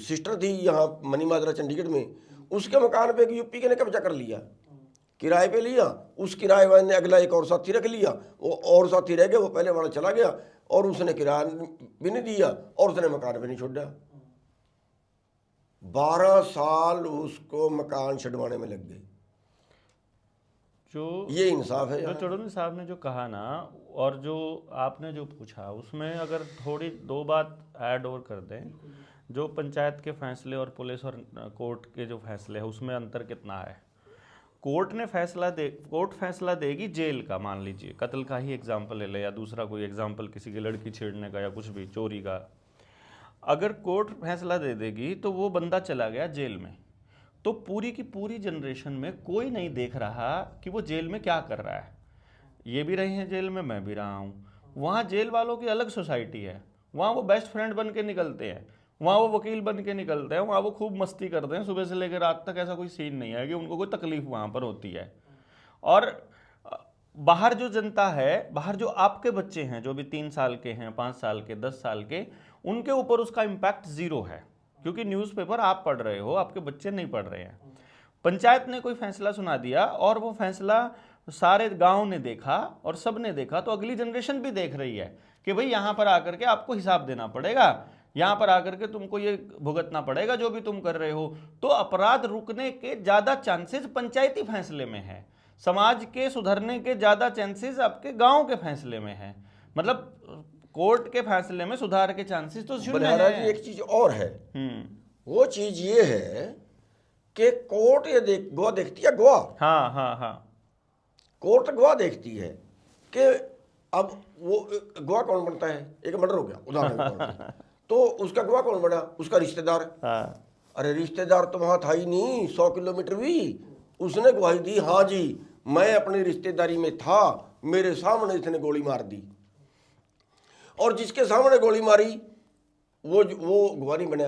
सिस्टर थी यहाँ मनी माजरा चंडीगढ़ में, उसके मकान पे यूपी के ने कब्जा कर लिया, किराए पे लिया। उस किराए वाले ने अगला एक और साथी रख लिया, वो और साथी रह गए, वो पहले वाला चला गया और उसने किराया भी नहीं दिया और उसने मकान भी नहीं छोड़ा। 12 साल उसको मकान छुड़वाने में लग गए। जो ये इंसाफ है जो यार। चौधरी साहब ने जो कहा ना, और जो आपने जो पूछा, उसमें अगर थोड़ी 2 बात ऐड और कर दें। जो पंचायत के फैसले और पुलिस और कोर्ट के जो फैसले हैं, उसमें अंतर कितना है। कोर्ट फैसला देगी जेल का, मान लीजिए कत्ल का ही एग्जाम्पल ले ले, या दूसरा कोई एग्जाम्पल किसी की लड़की छेड़ने का या कुछ भी, चोरी का। अगर कोर्ट फैसला दे देगी तो वो बंदा चला गया जेल में, तो पूरी की पूरी जनरेशन में कोई नहीं देख रहा कि वो जेल में क्या कर रहा है। ये भी रहे हैं जेल में, मैं भी रहा हूँ। वहाँ जेल वालों की अलग सोसाइटी है, वहाँ वो बेस्ट फ्रेंड बन के निकलते हैं, वहाँ वो वकील बन के निकलते हैं, वहाँ वो खूब मस्ती करते हैं सुबह से लेकर रात तक। ऐसा कोई सीन नहीं है कि उनको कोई तकलीफ वहाँ पर होती है। और बाहर जो जनता है, बाहर जो आपके बच्चे हैं, जो भी 3 साल के हैं, 5 साल के, 10 साल के, उनके ऊपर उसका इम्पैक्ट 0 है, क्योंकि न्यूज़पेपर आप पढ़ रहे हो, आपके बच्चे नहीं पढ़ रहे हैं। पंचायत ने कोई फैसला सुना दिया और वो फैसला सारे गांव ने देखा और सब ने देखा, तो अगली जनरेशन भी देख रही है कि भाई यहाँ पर आकर के आपको हिसाब देना पड़ेगा, यहाँ पर आकर के तुमको ये भुगतना पड़ेगा जो भी तुम कर रहे हो। तो अपराध रुकने के ज़्यादा चांसेस पंचायती फैसले में है, समाज के सुधरने के ज़्यादा चांसेस आपके गांव के फैसले में है। मतलब कोर्ट के फैसले में सुधार के चांसेस तो शून्य है। एक चीज और है, वो चीज ये है कि कोर्ट ये गवाह देखती है, गवाह। हाँ हाँ हाँ, कोर्ट गवाह देखती है कि अब वो गवाह कौन बनता है। एक मर्डर हो गया उदाहरण के तौर पे, तो उसका गवाह कौन बना? उसका रिश्तेदार। हाँ। अरे रिश्तेदार तो वहां था ही नहीं, 100 किलोमीटर भी। उसने गवाही दी, हाँ जी मैं अपनी रिश्तेदारी में था, मेरे सामने इसने गोली मार दी। और जिसके सामने गोली मारी वो गवाह नहीं बना।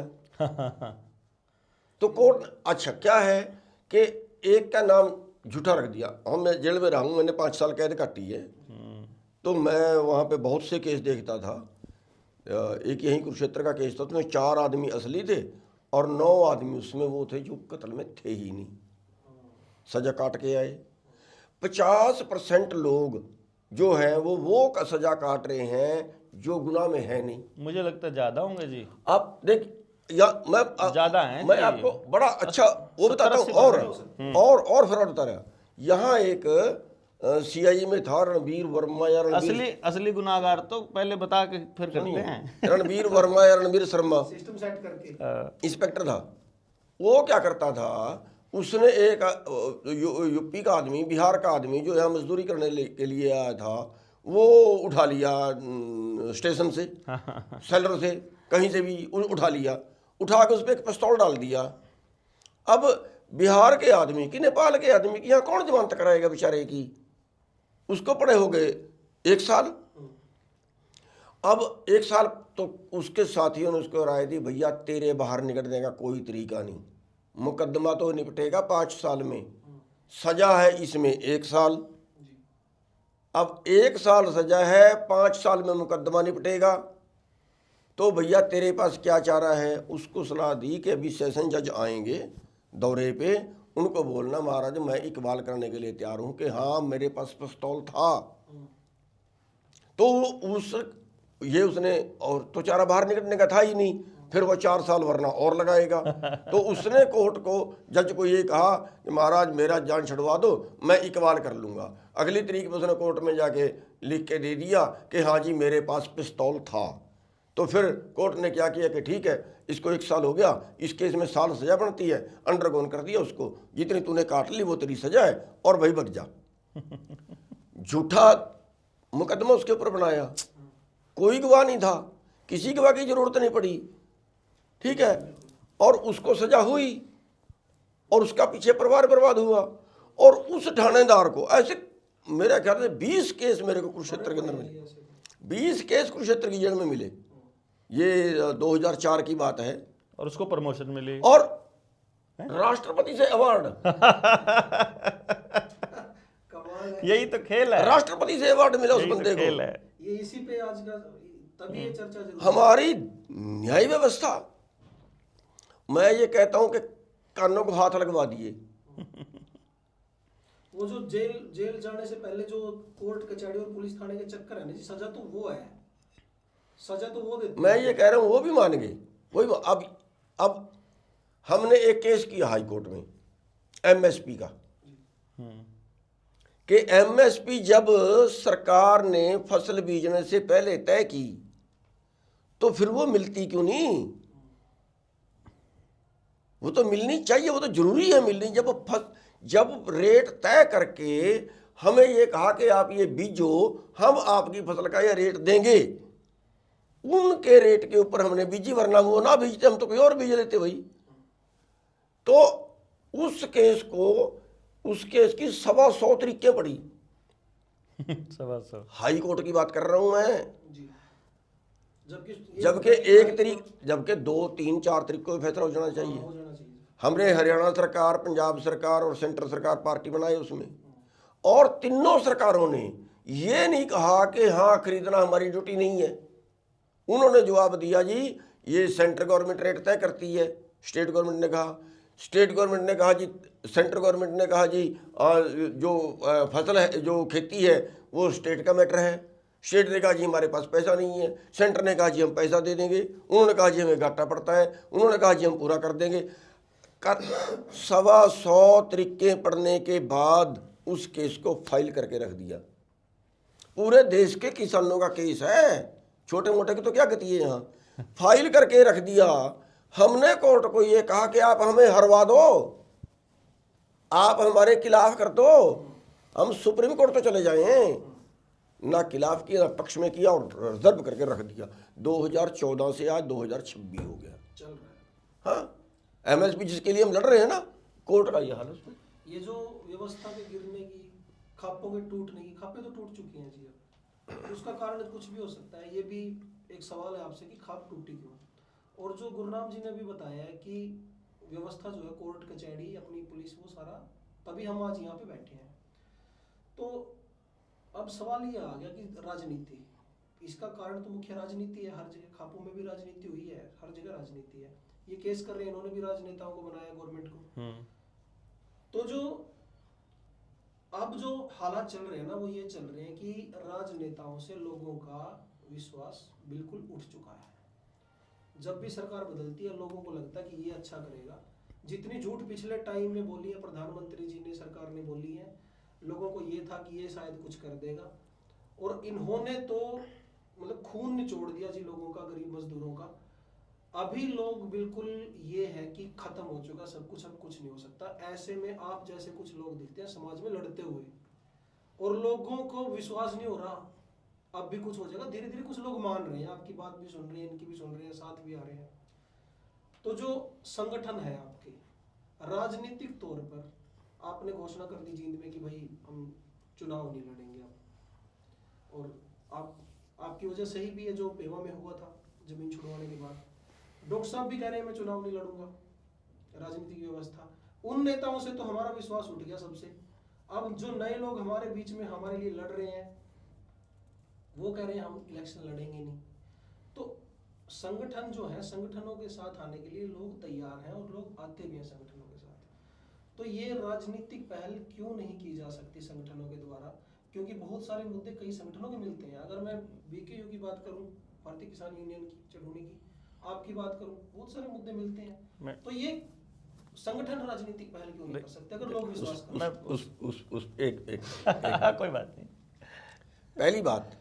तो कोर्ट, अच्छा क्या है कि एक का नाम झूठा रख दिया। मैं जेल में रहा हूँ, मैंने 5 साल कैद काटी है, तो मैं वहाँ पे बहुत से केस देखता था। एक यहीं कुरुक्षेत्र का केस था, उसमें 4 आदमी असली थे और 9 आदमी उसमें वो थे जो कत्ल में थे ही नहीं, सजा काट के आए। 50% लोग जो हैं वो सजा काट रहे हैं जो गुनाह में है नहीं। मुझे लगता है ज्यादा होंगे जी। आप देख, या मैं ज्यादा हैं मैं जी। आपको बड़ा अच्छा वो बताता हूँ। और फरार बता रहा, यहाँ एक सीआईए में था रणबीर वर्मा या असली गुनाहगार तो पहले बता के फिर करते हैं। रणबीर वर्मा या रणबीर शर्मा सिस्टम सेट करके इंस्पेक्टर था। वो क्या करता था, उसने एक यूपी का आदमी, बिहार का आदमी जो यहाँ मजदूरी करने के लिए आया था, वो उठा लिया स्टेशन से, सेलर से, कहीं से भी उठा लिया, उठा के उस पर एक पिस्तौल डाल दिया। अब बिहार के आदमी की, नेपाल के आदमी की यहाँ कौन जमानत कराएगा बेचारे की? उसको पड़े हो गए 1 साल। अब 1 साल तो उसके साथियों ने उसको राय दी, भैया तेरे बाहर निकलने का कोई तरीका नहीं, मुकदमा तो निपटेगा 5 साल में, सजा है इसमें 1 साल। अब 1 साल सजा है, 5 साल में मुकदमा निपटेगा, तो भैया तेरे पास क्या चारा है? उसको सलाह दी कि अभी सेशन जज आएंगे दौरे पे, उनको बोलना महाराज मैं इकबाल करने के लिए तैयार हूँ कि हाँ मेरे पास पिस्तौल था, तो उस ये उसने और तो चारा बाहर निकलने का था ही नहीं, फिर वो 4 साल वरना और लगाएगा। तो उसने कोर्ट को, जज को ये कहा कि महाराज मेरा जान छुड़वा दो, मैं इकबाल कर लूँगा। अगली तरीक में उसने कोर्ट में जाके लिख के दे दिया कि हाँ जी मेरे पास पिस्तौल था। तो फिर कोर्ट ने क्या किया कि ठीक है, इसको 1 साल हो गया, इस केस में साल सज़ा बनती है, अंडरगोन कर दिया उसको, जितनी तूने काट ली वो तेरी सज़ा है और भाई बच जा। झूठा मुकदमा उसके ऊपर बनाया, कोई गवाह नहीं था, किसी गवाह की जरूरत नहीं पड़ी, ठीक है, और उसको सजा हुई और उसका पीछे परिवार बर्बाद हुआ। और उस थानेदार को ऐसे मेरे ख्याल से 20 केस मेरे को कुरुक्षेत्र के अंदर मिले, 20 केस कुरुक्षेत्र की जेल में मिले। ये 2004 की बात है। और उसको प्रमोशन मिली और राष्ट्रपति से अवार्ड, कमाल है। यही तो खेल है, राष्ट्रपति से अवार्ड मिला उस यही तो बंदे खेल को। है। ये इसी पे आज का तभी ये चर्चा जरूरी हमारी न्याय व्यवस्था, मैं ये कहता हूं कि कानों को हाथ लगवा दिए। वो जो जेल जाने से पहले जो कोर्ट कचहरी और पुलिस थाने के चक्कर है ना जी, सजा तो वो है, सजा तो वो देते मैं ये कह रहा हूं वो भी मान गए, वही अब हमने एक केस किया हाई कोर्ट में एमएसपी का, कि एमएसपी जब सरकार ने फसल बीजने से पहले तय की तो फिर वो मिलती क्यों नहीं? वो तो मिलनी चाहिए, वो तो जरूरी है मिलनी। जब रेट तय करके हमें ये कहा कि आप ये बीजो, हम आपकी फसल का ये रेट देंगे, उनके रेट के ऊपर हमने बीजी, वरना वो ना बीजते हम तो कोई और बीज लेते भाई। तो उस केस की 125 तरीके पड़ी। 125 हाई कोर्ट की बात कर रहा हूं मैं, जी। जबकि 2, 3, 4 तरीकों में फैसला हो जाना चाहिए। हो जाना चाहिए। हमने हरियाणा सरकार, पंजाब सरकार और सेंट्रल सरकार पार्टी बनाई उसमें, और तीनों सरकारों ने ये नहीं कहा कि हाँ खरीदना हमारी ड्यूटी नहीं है। उन्होंने जवाब दिया जी ये सेंट्रल गवर्नमेंट रेट तय करती है। स्टेट गवर्नमेंट ने कहा जी, सेंट्रल गवर्नमेंट ने कहा जी जो फसल है, जो खेती है वो स्टेट का मैटर है। स्टेट ने कहा जी हमारे पास पैसा नहीं है, सेंटर ने कहा जी हम पैसा दे देंगे, उन्होंने कहा जी हमें घाटा पड़ता है, उन्होंने कहा जी हम पूरा कर देंगे। 125 तरीके पढ़ने के बाद उस केस को फाइल करके रख दिया। पूरे देश के किसानों का केस है, छोटे मोटे की तो क्या गति है यहाँ। फाइल करके रख दिया। हमने कोर्ट को ये कहा कि आप हमें हरवा दो, आप हमारे खिलाफ कर दो, हम सुप्रीम कोर्ट तो चले जाएं। ना खिलाफ किया ना पक्ष में किया और रिजर्व करके रख दिया। 2014 से आज 2026 हो गया, चल रहा है। हाँ। एमएसपी जिसके लिए हम लड़ रहे हैं ना, कोर्ट का ये हाल है उसमें। ये जो व्यवस्था के गिरने की, खापों के टूटने की, खापें तो टूट चुकी हैं जी अब, उसका कारण कुछ भी हो सकता है। ये भी एक सवाल है आपसे कि खाप टूटी क्यों। और जो गुरनाम जी ने भी बताया है कि व्यवस्था जो है, कोर्ट कचहरी, अपनी पुलिस, वो सारा, तभी हम आज यहाँ पे बैठे हैं। तो अब सवाल ये आ गया कि राजनीति, इसका कारण तो मुख्य राजनीति है। हर जगह खापों में भी राजनीति हुई है, हर जगह राजनीति है। ये केस कर रहे हैं, इन्होंने भी राजनेताओं को बनाया, गवर्नमेंट को। तो जो अब जो हालात चल रहे हैं ना, वो ये चल रहे हैं कि राजनेताओं से लोगों का विश्वास बिल्कुल उठ चुका है। जब भी सरकार बदलती है, लोगों को लगता है कि ये अच्छा करेगा। जितनी झूठ पिछले टाइम में बोली है, प्रधानमंत्री जी ने, सरकार ने बोली है, लोगों को ये था कि ये शायद कुछ कर देगा, और इन्होंने तो मतलब खून निचोड़ दिया जी लोगों का, गरीब मजदूरों का। अभी लोग बिल्कुल ये है कि खत्म हो चुका सब कुछ, अब कुछ नहीं हो सकता। ऐसे में आप जैसे कुछ लोग दिखते हैं समाज में लड़ते हुए, और लोगों को विश्वास नहीं हो रहा अब भी कुछ हो जाएगा। धीरे धीरे कुछ लोग मान रहे हैं, आपकी बात भी सुन रहे हैं, इनकी भी सुन रहे हैं, साथ भी आ रहे हैं। तो जो संगठन है आपके राजनीतिक तौर पर, आपने घोषणा कर दी जींद में कि भाई हम चुनाव नहीं लड़ेंगे अब, और आपकी वजह सही भी है जो पेवा में हुआ था जमीन छुड़वाने के बाद। डॉक्टर साहब भी कह रहे हैं मैं चुनाव नहीं लड़ूंगा। राजनीतिक व्यवस्था, उन नेताओं से तो हमारा विश्वास उठ गया सबसे। अब जो नए लोग हमारे बीच में हमारे लिए लड़ रहे हैं, वो कह रहे हैं हम इलेक्शन लड़ेंगे नहीं। तो संगठन जो है, संगठनों के साथ आने के लिए लोग तैयार हैं, और लोग आते भी हैं संगठनों के साथ। तो ये राजनीतिक पहल क्यों नहीं की जा सकती संगठनों के द्वारा क्योंकि बहुत सारे मुद्दे कई संगठनों के मिलते हैं। अगर मैं बीकेयू की बात करूं, भारतीय किसान यूनियन की, चढ़ोनी की, आपकी बात करूं, बहुत सारे मुद्दे मिलते हैं। तो ये संगठन राजनीतिक पहल क्यों नहीं कर सकते अगर लोग विश्वास करें? एक कोई बात नहीं। पहली बात,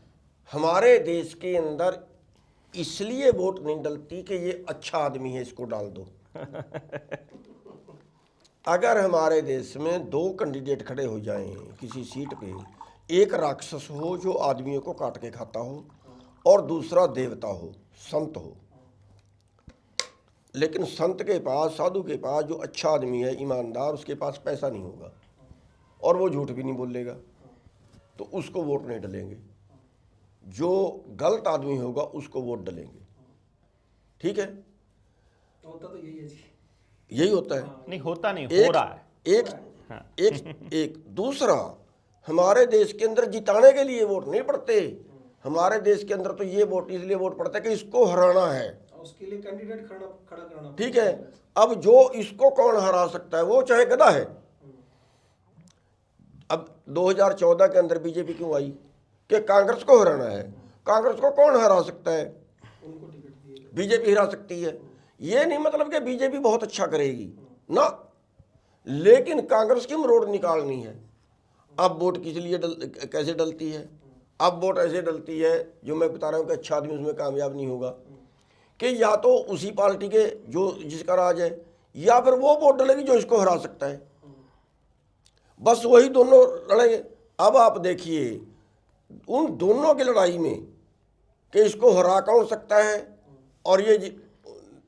हमारे देश के अंदर इसलिए वोट नहीं डलती कि ये अच्छा आदमी है, इसको डाल दो। अगर हमारे देश में 2 कैंडिडेट खड़े हो जाएं किसी सीट पे, एक राक्षस हो जो आदमियों को काट के खाता हो और दूसरा देवता हो, संत हो, लेकिन संत के पास, साधु के पास जो अच्छा आदमी है, ईमानदार, उसके पास पैसा नहीं होगा और वो झूठ भी नहीं बोलेगा, तो उसको वोट नहीं डलेंगे। जो गलत आदमी होगा उसको वोट डलेंगे। ठीक है, होता तो यही है जी। यही होता है। नहीं होता नहीं, हो रहा है। एक दूसरा, हमारे देश के अंदर जिताने के लिए वोट नहीं पड़ते। हमारे देश के अंदर तो ये वोट इसलिए वोट पड़ता है कि इसको हराना है, उसके लिए कैंडिडेट खड़ा करना। ठीक है। अब जो इसको कौन हरा सकता है, वो चाहे गधा है। अब 2014 के अंदर बीजेपी क्यों आई कि कांग्रेस को हराना है। कांग्रेस को कौन हरा सकता है? उनको टिकट दिए, बीजेपी हरा सकती है। ये नहीं मतलब कि बीजेपी बहुत अच्छा करेगी ना, लेकिन कांग्रेस की मरोड़ निकालनी है। अब वोट किस लिए कैसे डलती है? अब वोट ऐसे डलती है, जो मैं बता रहा हूँ कि अच्छा आदमी उसमें कामयाब नहीं होगा, कि या तो उसी पार्टी के जो जिसका राज है, या फिर वो वोट डलेगी जो इसको हरा सकता है। बस वही दोनों लड़ेंगे। अब आप देखिए उन दोनों की लड़ाई में कि इसको हरा कौन सकता है, और ये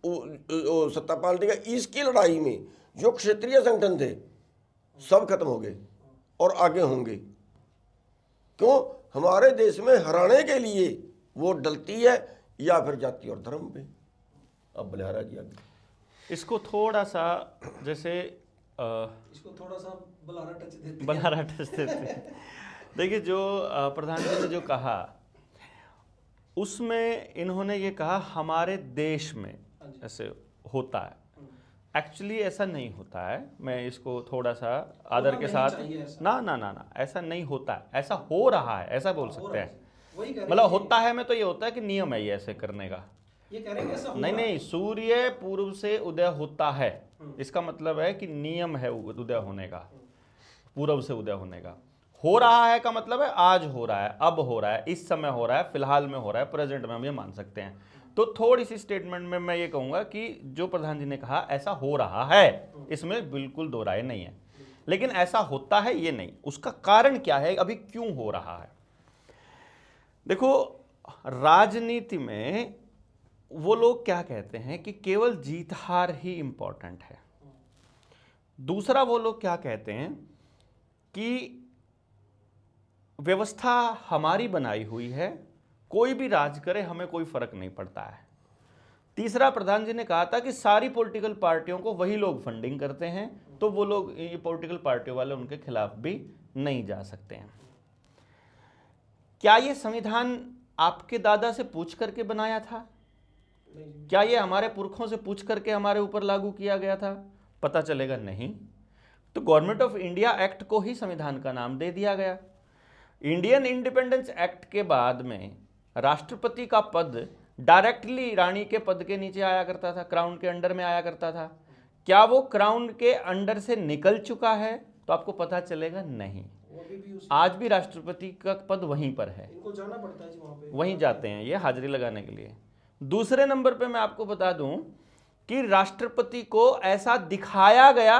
सत्ता पार्टी का, इसकी लड़ाई में जो क्षेत्रीय संगठन थे सब खत्म हो गए और आगे होंगे। क्यों? हमारे देश में हराने के लिए वोट डलती है या फिर जाति और धर्म पे। अब बलिहारा जी आगे इसको थोड़ा सा जैसे इसको थोड़ा सा बलारा टच देते हैं। बलारा टच देते हैं। देखिए, जो प्रधानमंत्री ने जो कहा उसमें इन्होंने ये कहा हमारे देश में ऐसे होता है। एक्चुअली ऐसा नहीं होता है। मैं इसको थोड़ा सा आदर के साथ, ना ऐसा नहीं होता है, ऐसा हो रहा है, ऐसा बोल सकते हैं। मतलब होता है में तो ये होता है कि नियम है ये ऐसे करने का। ये कह रहे हैं ऐसा नहीं, सूर्य पूर्व से उदय होता है, इसका मतलब है कि नियम है उदय होने का, पूर्व से उदय होने का। हो रहा है का मतलब है आज हो रहा है, अब हो रहा है, इस समय हो रहा है, फिलहाल में हो रहा है, प्रेजेंट में हम ये मान सकते हैं। तो थोड़ी सी स्टेटमेंट में मैं ये कहूंगा कि जो प्रधान जी ने कहा ऐसा हो रहा है, इसमें बिल्कुल दो राय नहीं है, लेकिन ऐसा होता है ये नहीं। उसका कारण क्या है, अभी क्यों हो रहा है? देखो, राजनीति में वो लोग क्या कहते हैं कि केवल जीत हार ही इंपॉर्टेंट है। दूसरा, वो लोग क्या कहते हैं कि व्यवस्था हमारी बनाई हुई है, कोई भी राज करे हमें कोई फर्क नहीं पड़ता है। तीसरा, प्रधान जी ने कहा था कि सारी पॉलिटिकल पार्टियों को वही लोग फंडिंग करते हैं, तो वो लोग, ये पॉलिटिकल पार्टियों वाले, उनके खिलाफ भी नहीं जा सकते हैं। क्या ये संविधान आपके दादा से पूछ करके बनाया था? क्या ये हमारे पुरखों से पूछ करके हमारे ऊपर लागू किया गया था? पता चलेगा नहीं। तो गवर्नमेंट ऑफ इंडिया एक्ट को ही संविधान का नाम दे दिया गया। इंडियन इंडिपेंडेंस एक्ट के बाद में राष्ट्रपति का पद डायरेक्टली रानी के पद के नीचे आया करता था, क्राउन के अंडर में आया करता था। क्या वो क्राउन के अंडर से निकल चुका है? तो आपको पता चलेगा नहीं। आज भी राष्ट्रपति का पद वहीं पर है, इनको जाना पड़ता है जी, वहां पे वहीं जाते हैं ये हाजिरी लगाने के लिए। दूसरे नंबर पे मैं आपको बता दूं कि राष्ट्रपति को ऐसा दिखाया गया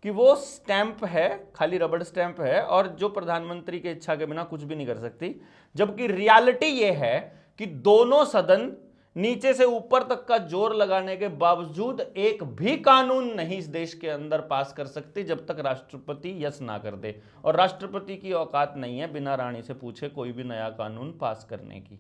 कि वो स्टैंप है, खाली रबड़ स्टैंप है, और जो प्रधानमंत्री की इच्छा के बिना कुछ भी नहीं कर सकती। जबकि रियलिटी ये है कि दोनों सदन नीचे से ऊपर तक का जोर लगाने के बावजूद एक भी कानून नहीं इस देश के अंदर पास कर सकती जब तक राष्ट्रपति यस ना कर दे। और राष्ट्रपति की औकात नहीं है बिना रानी से पूछे कोई भी नया कानून पास करने की।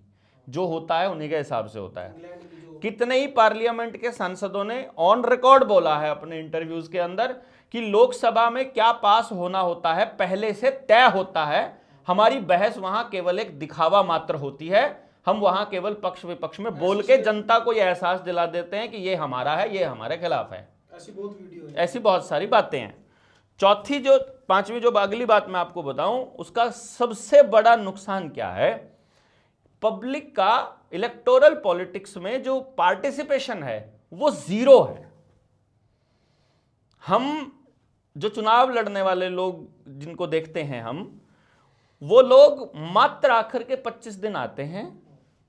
जो होता है उन्हीं के हिसाब से होता है। कितने ही पार्लियामेंट के सांसदों ने ऑन रिकॉर्ड बोला है अपने इंटरव्यूज के अंदर कि लोकसभा में क्या पास होना होता है पहले से तय होता है। हमारी बहस वहां केवल एक दिखावा मात्र होती है। हम वहां केवल पक्ष विपक्ष में बोल के जनता को यह एहसास दिला देते हैं कि ये हमारा है, ये हमारे खिलाफ है। ऐसी बहुत वीडियो है, ऐसी बहुत सारी बातें हैं। चौथी जो पांचवी जो अगली बात मैं आपको बताऊं, उसका सबसे बड़ा नुकसान क्या है, पब्लिक का इलेक्टोरल पॉलिटिक्स में जो पार्टिसिपेशन है वो जीरो है। हम जो चुनाव लड़ने वाले लोग जिनको देखते हैं हम, वो लोग मात्र आखिर के 25 दिन आते हैं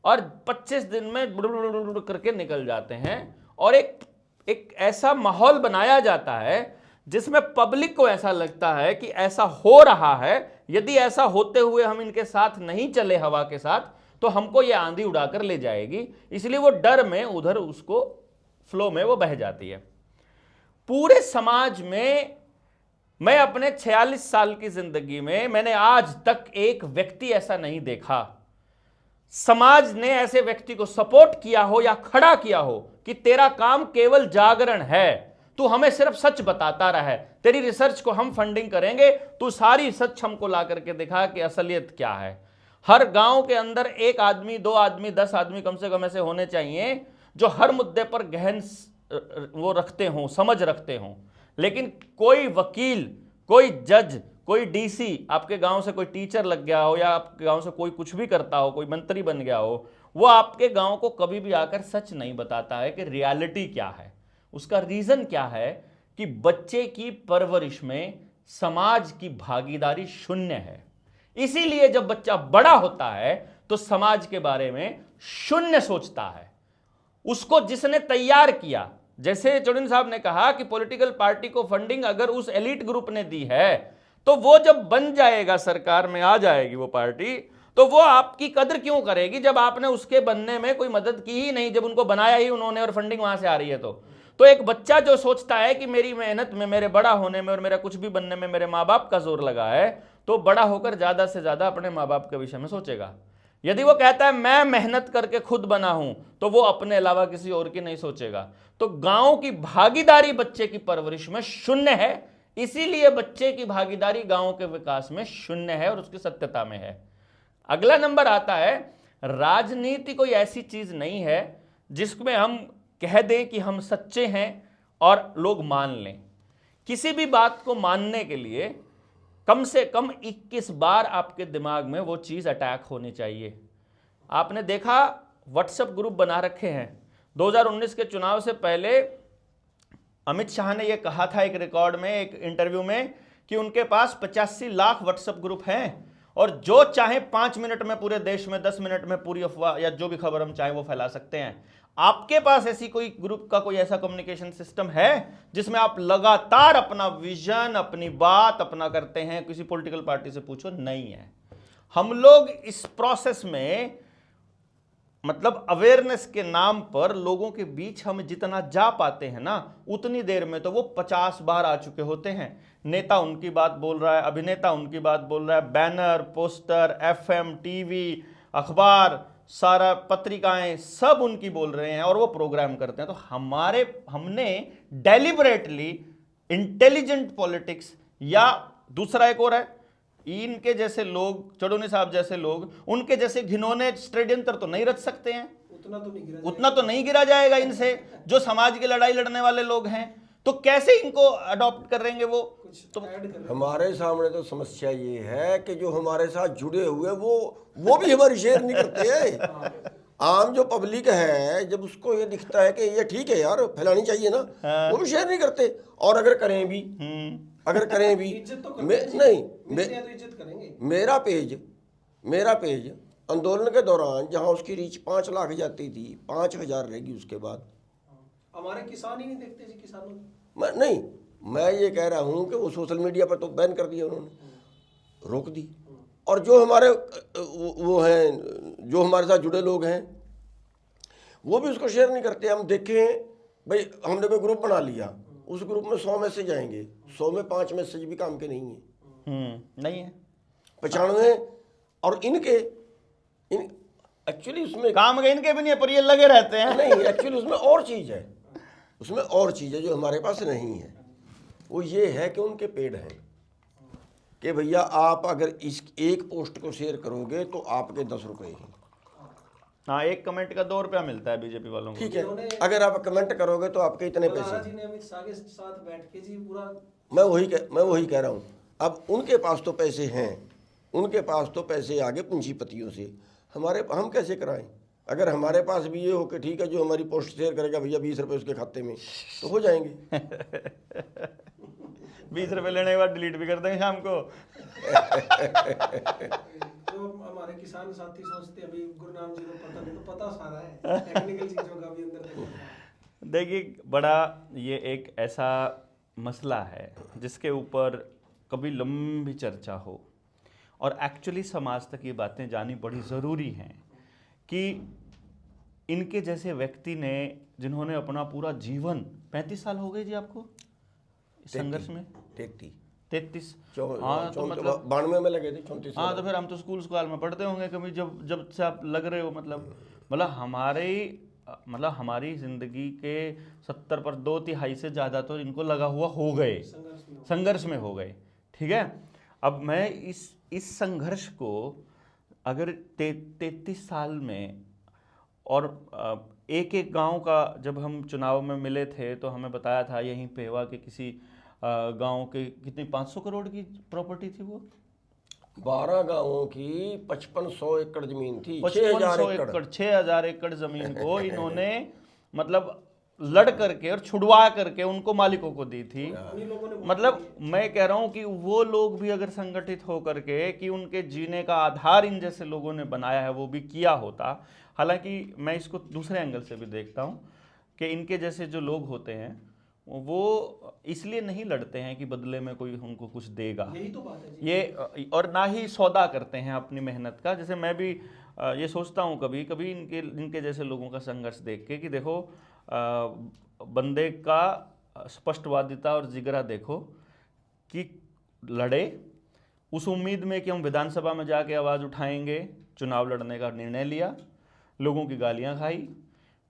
और 25 दिन में बुड़ करके निकल जाते हैं, और एक ऐसा माहौल बनाया जाता है जिसमें पब्लिक को ऐसा लगता है कि ऐसा हो रहा है, यदि ऐसा होते हुए हम इनके साथ नहीं चले हवा के साथ तो हमको ये आंधी उड़ाकर ले जाएगी, इसलिए वो डर में उधर उसको फ्लो में वो बह जाती है। पूरे समाज में मैं अपने 46 साल की जिंदगी में मैंने आज तक एक व्यक्ति ऐसा नहीं देखा, समाज ने ऐसे व्यक्ति को सपोर्ट किया हो या खड़ा किया हो कि तेरा काम केवल जागरण है, तू हमें सिर्फ सच बताता रहे, तेरी रिसर्च को हम फंडिंग करेंगे, तू सारी सच हमको ला करके दिखा कि असलियत क्या है। हर गांव के अंदर 1 आदमी 2 आदमी 10 आदमी कम से कम ऐसे होने चाहिए जो हर मुद्दे पर गहन वो रखते हों, समझ रखते हों। लेकिन कोई वकील, कोई जज, कोई डीसी, आपके गांव से कोई टीचर लग गया हो या आपके गांव से कोई कुछ भी करता हो, कोई मंत्री बन गया हो, वो आपके गांव को कभी भी आकर सच नहीं बताता है कि रियलिटी क्या है। उसका रीजन क्या है कि बच्चे की परवरिश में समाज की भागीदारी शून्य है। इसीलिए जब बच्चा बड़ा होता है तो समाज के बारे में शून्य सोचता है। उसको जिसने तैयार किया, जैसे चौधरी साहब ने कहा कि पॉलिटिकल पार्टी को फंडिंग अगर उस एलिट ग्रुप ने दी है तो वो जब बन जाएगा, सरकार में आ जाएगी वो पार्टी, तो वो आपकी कदर क्यों करेगी जब आपने उसके बनने में कोई मदद की ही नहीं, जब उनको बनाया ही उन्होंने और फंडिंग वहां से आ रही है। तो एक बच्चा जो सोचता है कि मेरी मेहनत में, मेरे बड़ा होने में और मेरा कुछ भी बनने में मेरे माँ बाप का जोर लगा है, तो बड़ा होकर ज्यादा से ज्यादा अपने माँ बाप के विषय में सोचेगा। यदि वो कहता है मैं मेहनत करके खुद बना हूं, तो वो अपने अलावा किसी और की नहीं सोचेगा। तो गांव की भागीदारी बच्चे की परवरिश में शून्य है, इसीलिए बच्चे की भागीदारी गांव के विकास में शून्य है और उसकी सत्यता में है। अगला नंबर आता है, राजनीति कोई ऐसी चीज नहीं है जिसमें हम कह दें कि हम सच्चे हैं और लोग मान लें। किसी भी बात को मानने के लिए कम से कम 21 बार आपके दिमाग में वो चीज अटैक होनी चाहिए। आपने देखा व्हाट्सएप ग्रुप बना रखे हैं। 2019 के चुनाव से पहले अमित शाह ने यह कहा था एक रिकॉर्ड में, एक इंटरव्यू में, कि उनके पास 85 लाख व्हाट्सएप ग्रुप हैं और जो चाहे 5 मिनट में पूरे देश में, 10 मिनट में पूरी अफवाह या जो भी खबर हम चाहें वो फैला सकते हैं। आपके पास ऐसी कोई ग्रुप का कोई ऐसा कम्युनिकेशन सिस्टम है जिसमें आप लगातार अपना विजन, अपनी बात अपना करते हैं? किसी पॉलिटिकल पार्टी से पूछो, नहीं है। हम लोग इस प्रोसेस में, मतलब अवेयरनेस के नाम पर लोगों के बीच हम जितना जा पाते हैं ना, उतनी देर में तो वो 50 बार आ चुके होते हैं। नेता उनकी बात बोल रहा है, अभिनेता उनकी बात बोल रहा है, बैनर, पोस्टर, एफएम, टीवी, अखबार, सारा पत्रिकाएं सब उनकी बोल रहे हैं और वो प्रोग्राम करते हैं। तो हमने डेलिबरेटली इंटेलिजेंट पॉलिटिक्स, या दूसरा एक और है, इनके जैसे लोग, चौधरी साहब जैसे लोग, उनके जैसे घिनौने षड्यंत्र तो नहीं रच सकते हैं, उतना तो नहीं गिरा जाएगा इनसे, जो समाज की लड़ाई लड़ने वाले लोग हैं। तो कैसे इनको अडॉप्ट करेंगे वो? तो हमारे सामने तो समस्या ये है कि जो हमारे साथ जुड़े हुए वो भी हमारी शेयर नहीं करते हैं। आम जो पब्लिक है, जब उसको ये दिखता है कि ये ठीक है यार, फैलानी चाहिए ना, वो भी शेयर नहीं करते। और अगर करें भी इज्जत तो इज्जत करेंगे। मेरा पेज आंदोलन के दौरान जहां उसकी रीच 5 लाख जाती थी, 5000 रहेगी उसके बाद। हमारे किसान ही नहीं देखते जी, किसानों मैं ये कह रहा हूं कि वो सोशल मीडिया पर तो बैन कर दिया उन्होंने, रोक दी। और जो हमारे वो हैं, जो हमारे साथ जुड़े लोग हैं, वो भी उसको शेयर नहीं करते। हम देखें भाई, हमने कोई ग्रुप बना लिया, उस ग्रुप में 100 मैसेज आएंगे, 100 में 5 मैसेज भी काम के नहीं है, नहीं है, 95। और इनके एक्चुअली उसमें काम के इनके भी नहीं है, पर ये लगे रहते हैं। नहीं, एक्चुअली उसमें और चीज़ है, उसमें और चीज़ है जो हमारे पास नहीं है। वो ये है कि उनके पेड़ हैं कि भैया आप अगर इस एक पोस्ट को शेयर करोगे तो आपके 10 रुपए हैं। हाँ, एक कमेंट का 2 रुपया मिलता है बीजेपी वालों को। ठीक है, अगर आप कमेंट करोगे तो आपके इतने पैसे। जी ने अमित शाह के साथ बैठ के जी पूरा मैं वही कह रहा हूँ। अब उनके पास तो पैसे हैं, उनके पास तो पैसे आगे पूंजीपतियों से, हम कैसे कराएं? अगर हमारे पास भी ये हो कि ठीक है जो हमारी पोस्ट शेयर करेगा भैया 20 रुपये उसके खाते में, तो हो जाएंगे। 20 रुपये लेने के बाद डिलीट भी कर देंगे शाम को। जो हमारे किसान साथी सोचते हैं अभी गुरुनाम जी को पता नहीं, तो पता सारा है, टेक्निकल चीजों का भी अंदर तक पता है। देखिए, बड़ा ये एक ऐसा मसला है जिसके ऊपर कभी लंबी चर्चा हो और एक्चुअली समाज तक ये बातें जानी बड़ी ज़रूरी हैं कि इनके जैसे व्यक्ति ने, जिन्होंने अपना पूरा जीवन, 35 साल हो गए जी आपको इस संघर्ष में? 33। हाँ, तो मतलब 92 में लगे थे, 34। हाँ, तो फिर हम तो स्कूल में पढ़ते होंगे कभी, जब से आप लग रहे हो, मतलब हमारी जिंदगी के 70 पर 2/3 से ज़्यादा तो इनको लगा हुआ हो गए, संघर्ष में हो गए। ठीक है, अब मैं इस संघर्ष को अगर 33 साल में, और एक गांव का जब हम चुनाव में मिले थे तो हमें बताया था यहीं पेवा के किसी गांव के कितनी 500 करोड़ की प्रॉपर्टी थी वो, 12 गांवों की 5500 एकड़ जमीन थी, 6000 एकड़ जमीन को इन्होंने मतलब लड़ करके और छुड़वा करके उनको मालिकों को दी थी। मतलब मैं कह रहा हूं कि वो लोग भी अगर संगठित हो करके कि उनके जीने का आधार इन जैसे लोगों ने बनाया है वो भी किया होता। हालांकि मैं इसको दूसरे एंगल से भी देखता हूं कि इनके जैसे जो लोग होते हैं वो इसलिए नहीं लड़ते हैं कि बदले में कोई उनको कुछ देगा, यही तो बात है जी। ये, और ना ही सौदा करते हैं अपनी मेहनत का। जैसे मैं भी ये सोचता हूँ कभी कभी इनके जैसे लोगों का संघर्ष देख के कि देखो बंदे का स्पष्टवादिता और जिगरा देखो कि लड़े उस उम्मीद में कि हम विधानसभा में जाके आवाज़ उठाएंगे, चुनाव लड़ने का निर्णय लिया, लोगों की गालियां खाई,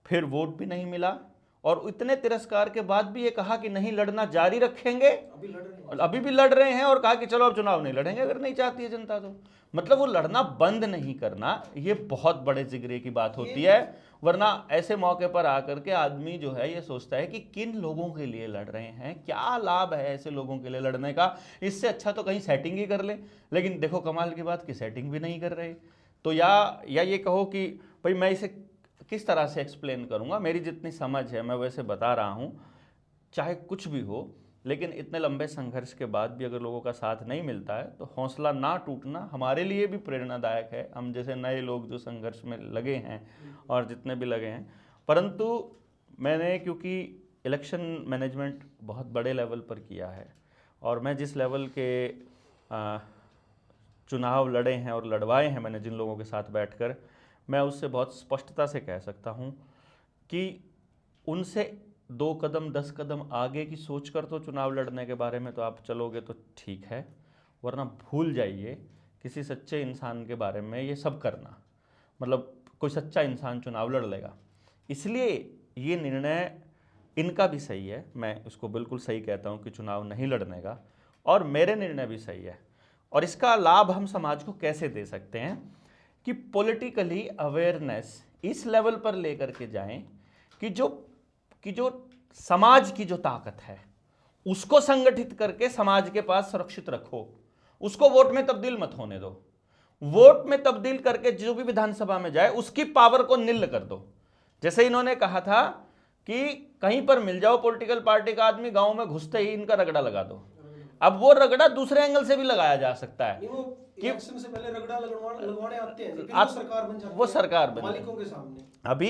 फिर वोट भी नहीं मिला, और इतने तिरस्कार के बाद भी ये कहा कि नहीं लड़ना जारी रखेंगे, अभी भी लड़ रहे हैं, और कहा कि चलो अब चुनाव नहीं लड़ेंगे अगर नहीं चाहती है जनता तो। मतलब वो लड़ना बंद नहीं करना, ये बहुत बड़े जिगरे की बात होती है। वरना ऐसे मौके पर आकर के आदमी जो है ये सोचता है कि किन लोगों के लिए लड़ रहे हैं, क्या लाभ है ऐसे लोगों के लिए लड़ने का, इससे अच्छा तो कहीं सेटिंग ही कर ले। लेकिन देखो कमाल की बात कि सेटिंग भी नहीं कर रहे। तो या ये कहो कि भाई मैं इसे किस तरह से एक्सप्लेन करूंगा, मेरी जितनी समझ है मैं वैसे बता रहा हूं। चाहे कुछ भी हो, लेकिन इतने लंबे संघर्ष के बाद भी अगर लोगों का साथ नहीं मिलता है तो हौसला ना टूटना हमारे लिए भी प्रेरणादायक है। हम जैसे नए लोग जो संघर्ष में लगे हैं और जितने भी लगे हैं, परंतु मैंने क्योंकि इलेक्शन मैनेजमेंट बहुत बड़े लेवल पर किया है और मैं जिस लेवल के चुनाव लड़े हैं और लड़वाए हैं मैंने जिन लोगों के साथ बैठकर, मैं उससे बहुत स्पष्टता से कह सकता हूं कि उनसे 2 कदम 10 कदम आगे की सोचकर तो चुनाव लड़ने के बारे में तो आप चलोगे तो ठीक है, वरना भूल जाइए किसी सच्चे इंसान के बारे में ये सब करना। मतलब कोई सच्चा इंसान चुनाव लड़ लेगा। इसलिए ये निर्णय इनका भी सही है, मैं उसको बिल्कुल सही कहता हूँ कि चुनाव नहीं लड़ने का, और मेरे निर्णय भी सही है। और इसका लाभ हम समाज को कैसे दे सकते हैं कि पॉलिटिकली अवेयरनेस इस लेवल पर लेकर के जाएं कि जो समाज की जो ताकत है उसको संगठित करके समाज के पास सुरक्षित रखो, उसको वोट में तब्दील मत होने दो। वोट में तब्दील करके जो भी विधानसभा में जाए उसकी पावर को निल कर दो। जैसे इन्होंने कहा था कि कहीं पर मिल जाओ पॉलिटिकल पार्टी का आदमी, गांव में घुसते ही इनका रगड़ा लगा दो। अब वो रगड़ा दूसरे एंगल से भी लगाया जा सकता है कि इलेक्शन से पहले रगड़ा लगवाने आते हैं, आप सरकार बन जाती है, वो सरकार बन मालिकों के सामने। अभी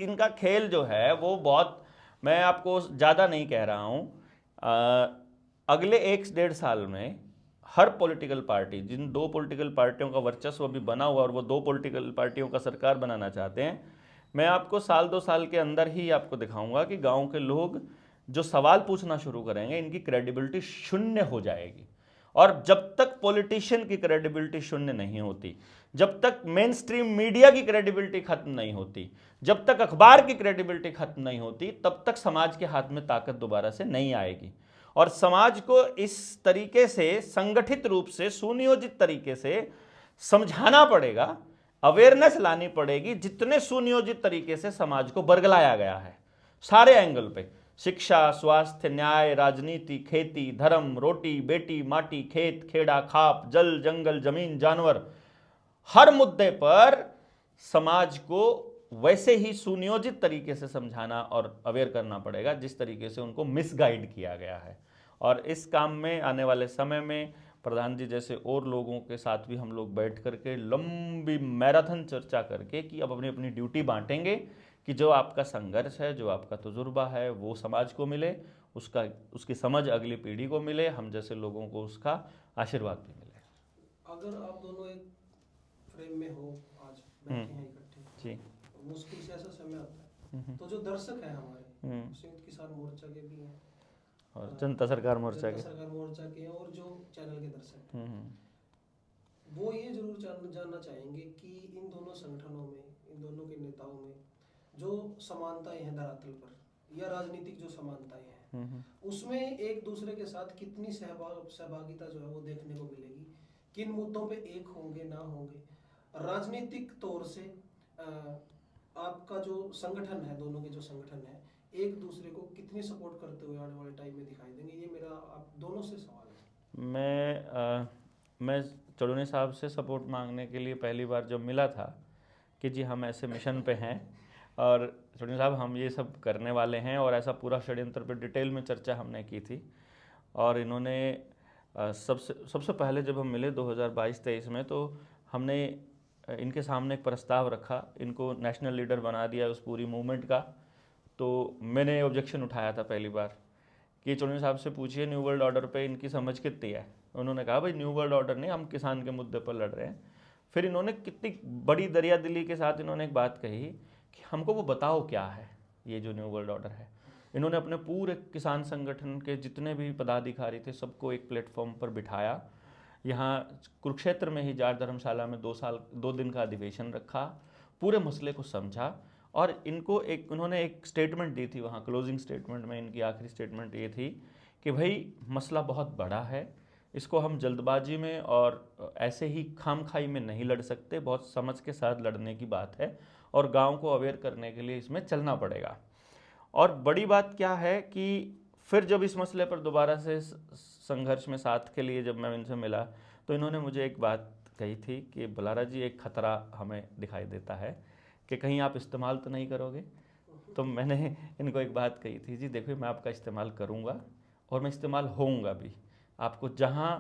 इनका खेल जो है वो बहुत, मैं आपको ज़्यादा नहीं कह रहा हूँ, अगले 1-1.5 साल में हर पॉलिटिकल पार्टी, जिन 2 पॉलिटिकल पार्टियों का वर्चस्व अभी बना हुआ और वो 2 पॉलिटिकल पार्टियों का सरकार बनाना चाहते हैं, मैं आपको 1-2 साल के अंदर ही आपको दिखाऊंगा कि गांव के लोग जो सवाल पूछना शुरू करेंगे इनकी क्रेडिबिलिटी शून्य हो जाएगी। और जब तक पॉलिटिशियन की क्रेडिबिलिटी शून्य नहीं होती, जब तक मेन स्ट्रीम मीडिया की क्रेडिबिलिटी खत्म नहीं होती, जब तक अखबार की क्रेडिबिलिटी खत्म नहीं होती, तब तक समाज के हाथ में ताकत दोबारा से नहीं आएगी। और समाज को इस तरीके से संगठित रूप से सुनियोजित तरीके से समझाना पड़ेगा, अवेयरनेस लानी पड़ेगी, जितने सुनियोजित तरीके से समाज को बरगलाया गया है सारे एंगल पे, शिक्षा, स्वास्थ्य, न्याय, राजनीति, खेती, धर्म, रोटी बेटी, माटी, खेत खेड़ा, खाप, जल जंगल, जमीन, जानवर, हर मुद्दे पर समाज को वैसे ही सुनियोजित तरीके से समझाना और अवेयर करना पड़ेगा जिस तरीके से उनको मिसगाइड किया गया है। और इस काम में आने वाले समय में प्रधान जी जैसे और लोगों के साथ भी हम लोग बैठ करके लंबी मैराथन चर्चा करके कि अब अपनी अपनी ड्यूटी बांटेंगे कि जो आपका संघर्ष है, जो आपका तजुर्बा है, वो समाज को मिले, उसकी समझ अगली पीढ़ी को मिले, हम जैसे लोगों को उसका आशीर्वाद भी मिले। अगर आप दोनों एक फ्रेम में हो, आज बैठे हैं इकट्ठे जी, मुश्किल से ऐसा समय आता है तो जो दर्शक है हमारे संयुक्त किसान मोर्चा के भी हैं और जनता सरकार मोर्चा के हैं और जो चैनल के दर्शक हैं, वो ये जरूर जानना चाहेंगे कि इन दोनों संगठनों में, इन दोनों के नेताओं में जो समानताएं हैं धरातल पर या राजनीतिक जो समानताएं हैं, उसमें एक दूसरे के साथ कितनी सहभागिता जो है वो देखने को मिलेगी, किन मुद्दों पे एक होंगे ना होंगे, राजनीतिक तौर से आपका जो संगठन है, दोनों के जो संगठन है, एक दूसरे को कितनी सपोर्ट करते हुए आने वाले टाइम में दिखाई देंगे, ये मेरा आप दोनों से सवाल है। मैं चौधरी साहब से सपोर्ट मांगने के लिए पहली बार जब मिला था कि जी हम ऐसे मिशन पे हैं और चौधरी साहब हम ये सब करने वाले हैं, और ऐसा पूरा षड्यंत्र पे डिटेल में चर्चा हमने की थी। और इन्होंने सबसे पहले जब हम मिले 2022-23 में, तो हमने इनके सामने एक प्रस्ताव रखा, इनको नेशनल लीडर बना दिया उस पूरी मूवमेंट का। तो मैंने ऑब्जेक्शन उठाया था पहली बार कि चौधरी साहब से पूछिए न्यू वर्ल्ड ऑर्डर पे इनकी समझ कितनी है। उन्होंने कहा भाई न्यू वर्ल्ड ऑर्डर नहीं, हम किसान के मुद्दे पर लड़ रहे हैं। फिर इन्होंने कितनी बड़ी दरिया दिली के साथ इन्होंने एक बात कही कि हमको वो बताओ क्या है ये जो न्यू वर्ल्ड ऑर्डर है। इन्होंने अपने पूरे किसान संगठन के जितने भी पदाधिकारी थे सबको एक प्लेटफॉर्म पर बिठाया, यहाँ कुरुक्षेत्र में ही जाट धर्मशाला में 2 दिन का अधिवेशन रखा, पूरे मसले को समझा और उन्होंने एक स्टेटमेंट दी थी वहाँ क्लोजिंग स्टेटमेंट में। इनकी आखिरी स्टेटमेंट ये थी कि भाई मसला बहुत बड़ा है, इसको हम जल्दबाजी में और ऐसे ही खामखाई में नहीं लड़ सकते, बहुत समझ के साथ लड़ने की बात है और गांव को अवेयर करने के लिए इसमें चलना पड़ेगा। और बड़ी बात क्या है कि फिर जब इस मसले पर दोबारा से संघर्ष में साथ के लिए जब मैं इनसे मिला तो इन्होंने मुझे एक बात कही थी कि बुलारा जी एक खतरा हमें दिखाई देता है कि कहीं आप इस्तेमाल तो नहीं करोगे। तो मैंने इनको एक बात कही थी, जी देखो मैं आपका इस्तेमाल करूँगा और मैं इस्तेमाल होऊंगा भी। आपको जहाँ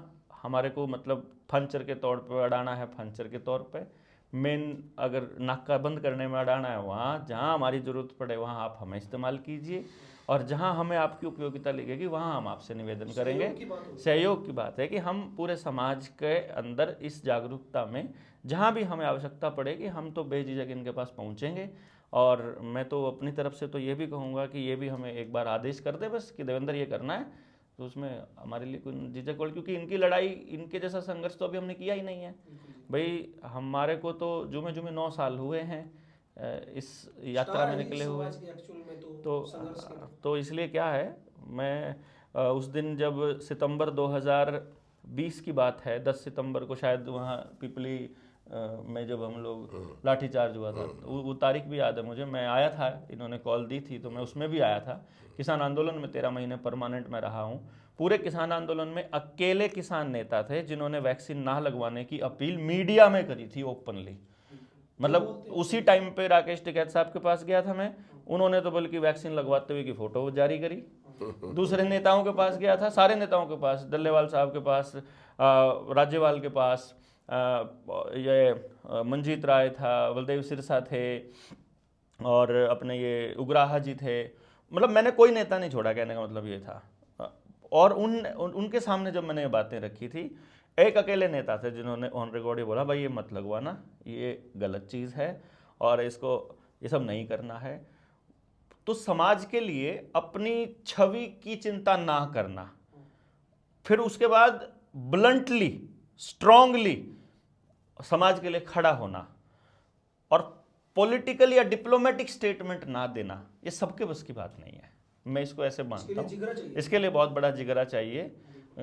हमारे को मतलब फंचर के तौर पर अड़ाना है फंचर के तौर पे, मेन अगर नाका बंद करने में अड़ाना है वहाँ, जहाँ हमारी ज़रूरत पड़े वहाँ आप हमें इस्तेमाल कीजिए और जहाँ हमें आपकी उपयोगिता लगेगी वहाँ हम आपसे निवेदन करेंगे। सहयोग की बात है कि हम पूरे समाज के अंदर इस जागरूकता में जहाँ भी हमें आवश्यकता पड़ेगी हम तो बेझिझक इनके पास पहुँचेंगे। और मैं तो अपनी तरफ से तो ये भी कहूँगा कि ये भी हमें एक बार आदेश कर दे बस कि देवेंद्र ये करना है, तो उसमें हमारे लिए कोई झिझक वाली, क्योंकि इनकी लड़ाई, इनके जैसा संघर्ष तो अभी हमने किया ही नहीं है भाई। हमारे को तो जुमे 9 साल हुए हैं इस यात्रा में निकले हुए। तो इसलिए क्या है, मैं उस दिन जब सितंबर 2020 की बात है, 10 सितंबर को शायद वहाँ पिपली में जब हम लोग लाठीचार्ज हुआ था, वो तारीख भी याद है मुझे। मैं आया था, इन्होंने कॉल दी थी तो मैं उसमें भी आया था। किसान आंदोलन में 13 महीने परमानेंट में रहा हूँ। पूरे किसान आंदोलन में अकेले किसान नेता थे जिन्होंने वैक्सीन ना लगवाने की अपील मीडिया में करी थी ओपनली। मतलब उसी टाइम पे राकेश टिकैत साहब के पास गया था मैं, उन्होंने तो बल्कि वैक्सीन लगवाते हुए की फोटो जारी करी। दूसरे नेताओं के पास गया था, सारे नेताओं के पास, डल्लेवाल साहब के पास, राज्यपाल के पास, ये मंजीत राय था, बलदेव सिरसा थे और अपने ये उग्राहा जी थे। मतलब मैंने कोई नेता नहीं छोड़ा, कहने का मतलब ये था। और उनके सामने जब मैंने ये बातें रखी थी, एक अकेले नेता थे जिन्होंने ऑन रिकॉर्ड ही बोला भाई ये मत लगवाना, ये गलत चीज़ है और इसको ये सब नहीं करना है। तो समाज के लिए अपनी छवि की चिंता ना करना, फिर उसके बाद ब्लंटली स्ट्रांगली समाज के लिए खड़ा होना और पॉलिटिकल या डिप्लोमेटिक स्टेटमेंट ना देना, ये सबके बस की बात नहीं है। मैं इसको ऐसे मानता हूँ, इसके लिए बहुत बड़ा जिगरा चाहिए।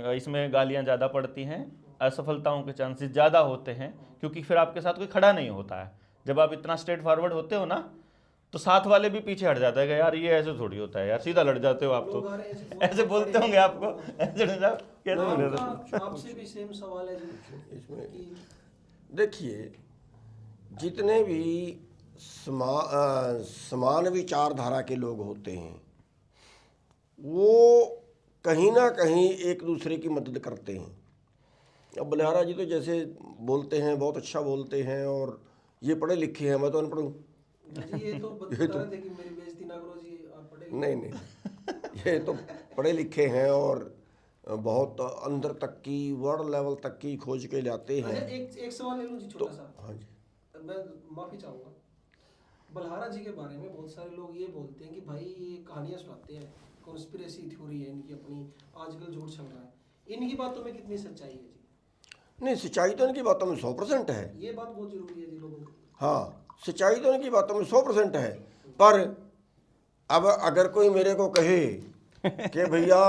इसमें गालियाँ ज़्यादा पड़ती हैं, असफलताओं के चांसेस ज़्यादा होते हैं, क्योंकि फिर आपके साथ कोई खड़ा नहीं होता है। जब आप इतना स्ट्रेट फॉरवर्ड होते हो ना, तो साथ वाले भी पीछे हट जाता है कि यार ये ऐसे थोड़ी होता है यार, सीधा लड़ जाते हो आप तो। लोग आ रहे हैं ऐसे ऐसे बोलते होंगे आपको, ऐसे साहब कैसे बोले थे? आपसे भी सेम सवाल है जी इसमें कि देखिए, जितने भी समान विचारधारा के लोग होते हैं वो कहीं ना कहीं एक दूसरे की मदद करते हैं। अब बलिहारा जी तो जैसे बोलते हैं, बहुत अच्छा बोलते हैं, और ये पढ़े लिखे हैं, मैं तो अनपढ़ हूँ। जी ये तो बता रहे थे कि मेरी बेइज्जती ना करो जी, आप पढ़े लिखे नहीं नहीं, ये तो पढ़े लिखे हैं और बहुत अंदर तक की, वर्ल्ड लेवल तक की खोज के लाते अच्छा, हैं। एक सवाल ले लूं जी छोटा सा। हाँ जी, मैं माफी चाहूंगा, बलहारा जी के बारे में बहुत सारे लोग ये बोलते हैं कि भाई ये कहानियां सुनाते हैं, कॉन्स्पिरेसी थ्योरी है इनकी अपनी, आजकल झूठ चल रहा है। इनकी बातों में कितनी सच्चाई है जी? नहीं, सच्चाई तो इनकी बातों में 100% है। ये बात बहुत जरूरी है जी लोगों को। हाँ, सच्चाई तो इनकी बातों में 100% है। पर अब अगर कोई मेरे को कहे कि भैया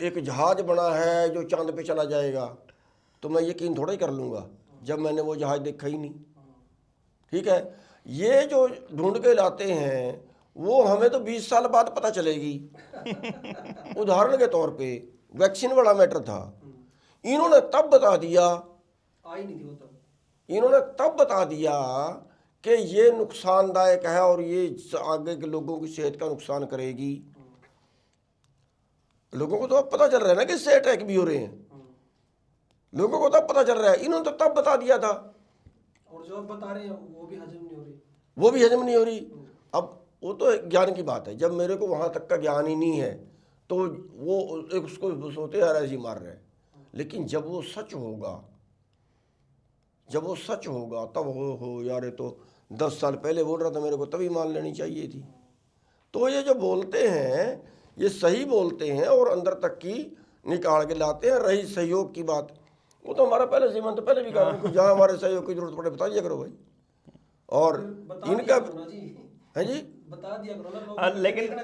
एक जहाज बना है जो चांद पे चला जाएगा, तो मैं यकीन थोड़ा ही कर लूँगा जब मैंने वो जहाज देखा ही नहीं। ठीक है, ये जो ढूंढ के लाते हैं वो हमें तो 20 साल बाद पता चलेगी। उदाहरण के तौर पे वैक्सीन वाला मैटर था, इन्होंने तब बता दिया, आई नहीं थी वो तब। इन्होंने तब बता दिया कि ये नुकसानदायक है और ये आगे के लोगों की सेहत का नुकसान करेगी। लोगों को तो अब पता चल रहा है ना कि इससे अटैक भी हो रहे हैं, लोगों को तब पता चल रहा है, इन्होंने तो तब बता दिया था। और जो आप बता रहे हैं वो भी हजम नहीं हो रही। वो भी हजम नहीं हो रही। अब वो तो ज्ञान की बात है, जब मेरे को वहाँ तक का ज्ञान ही नहीं है तो वो उसको सोते यार ऐसे ही मार रहे हैं। लेकिन जब वो सच होगा, जब वो सच होगा तब हो यार, ये तो 10 साल पहले बोल रहा था, मेरे को तभी मान लेनी चाहिए थी। तो ये जो बोलते हैं ये सही बोलते हैं और अंदर तक की निकाल के लाते हैं। रही सहयोग की बात, वो तो हमारा पहले से, तो पहले भी कहा उनको, जहाँ हमारे सहयोग की जरूरत पड़े बताइए करो भाई। और बता इनका दिया करो ना जी, है जी, बता दिया करो ना लोग।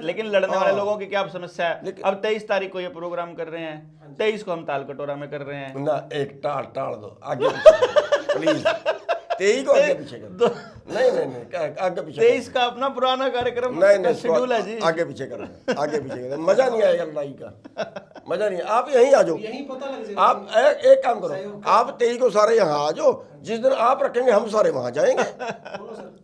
लेकिन लड़ने वाले हाँ। लोगों की क्या समस्या है? लेकिन- अब 23 तारीख को ये प्रोग्राम कर रहे हैं, 23 को हम ताल कटोरा में कर रहे हैं। ना एक टाल दो आगे प्लीज, 23 को आगे पीछे कर दो। नहीं नहीं नहीं, आगे पीछे 23 का अपना पुराना कार्यक्रम नहीं नहीं, शेड्यूल है जी। आगे पीछे कर, आगे पीछे कर, मजा नहीं आएगा लड़ाई का, मजा नहीं। आप यहीं आ जाओ, यही पता लग जाएगा। आप एक काम करो, आप 23 को सारे यहाँ आ जाओ, जिस दिन आप रखेंगे हम सारे वहाँ जाएंगे। बोलो सर।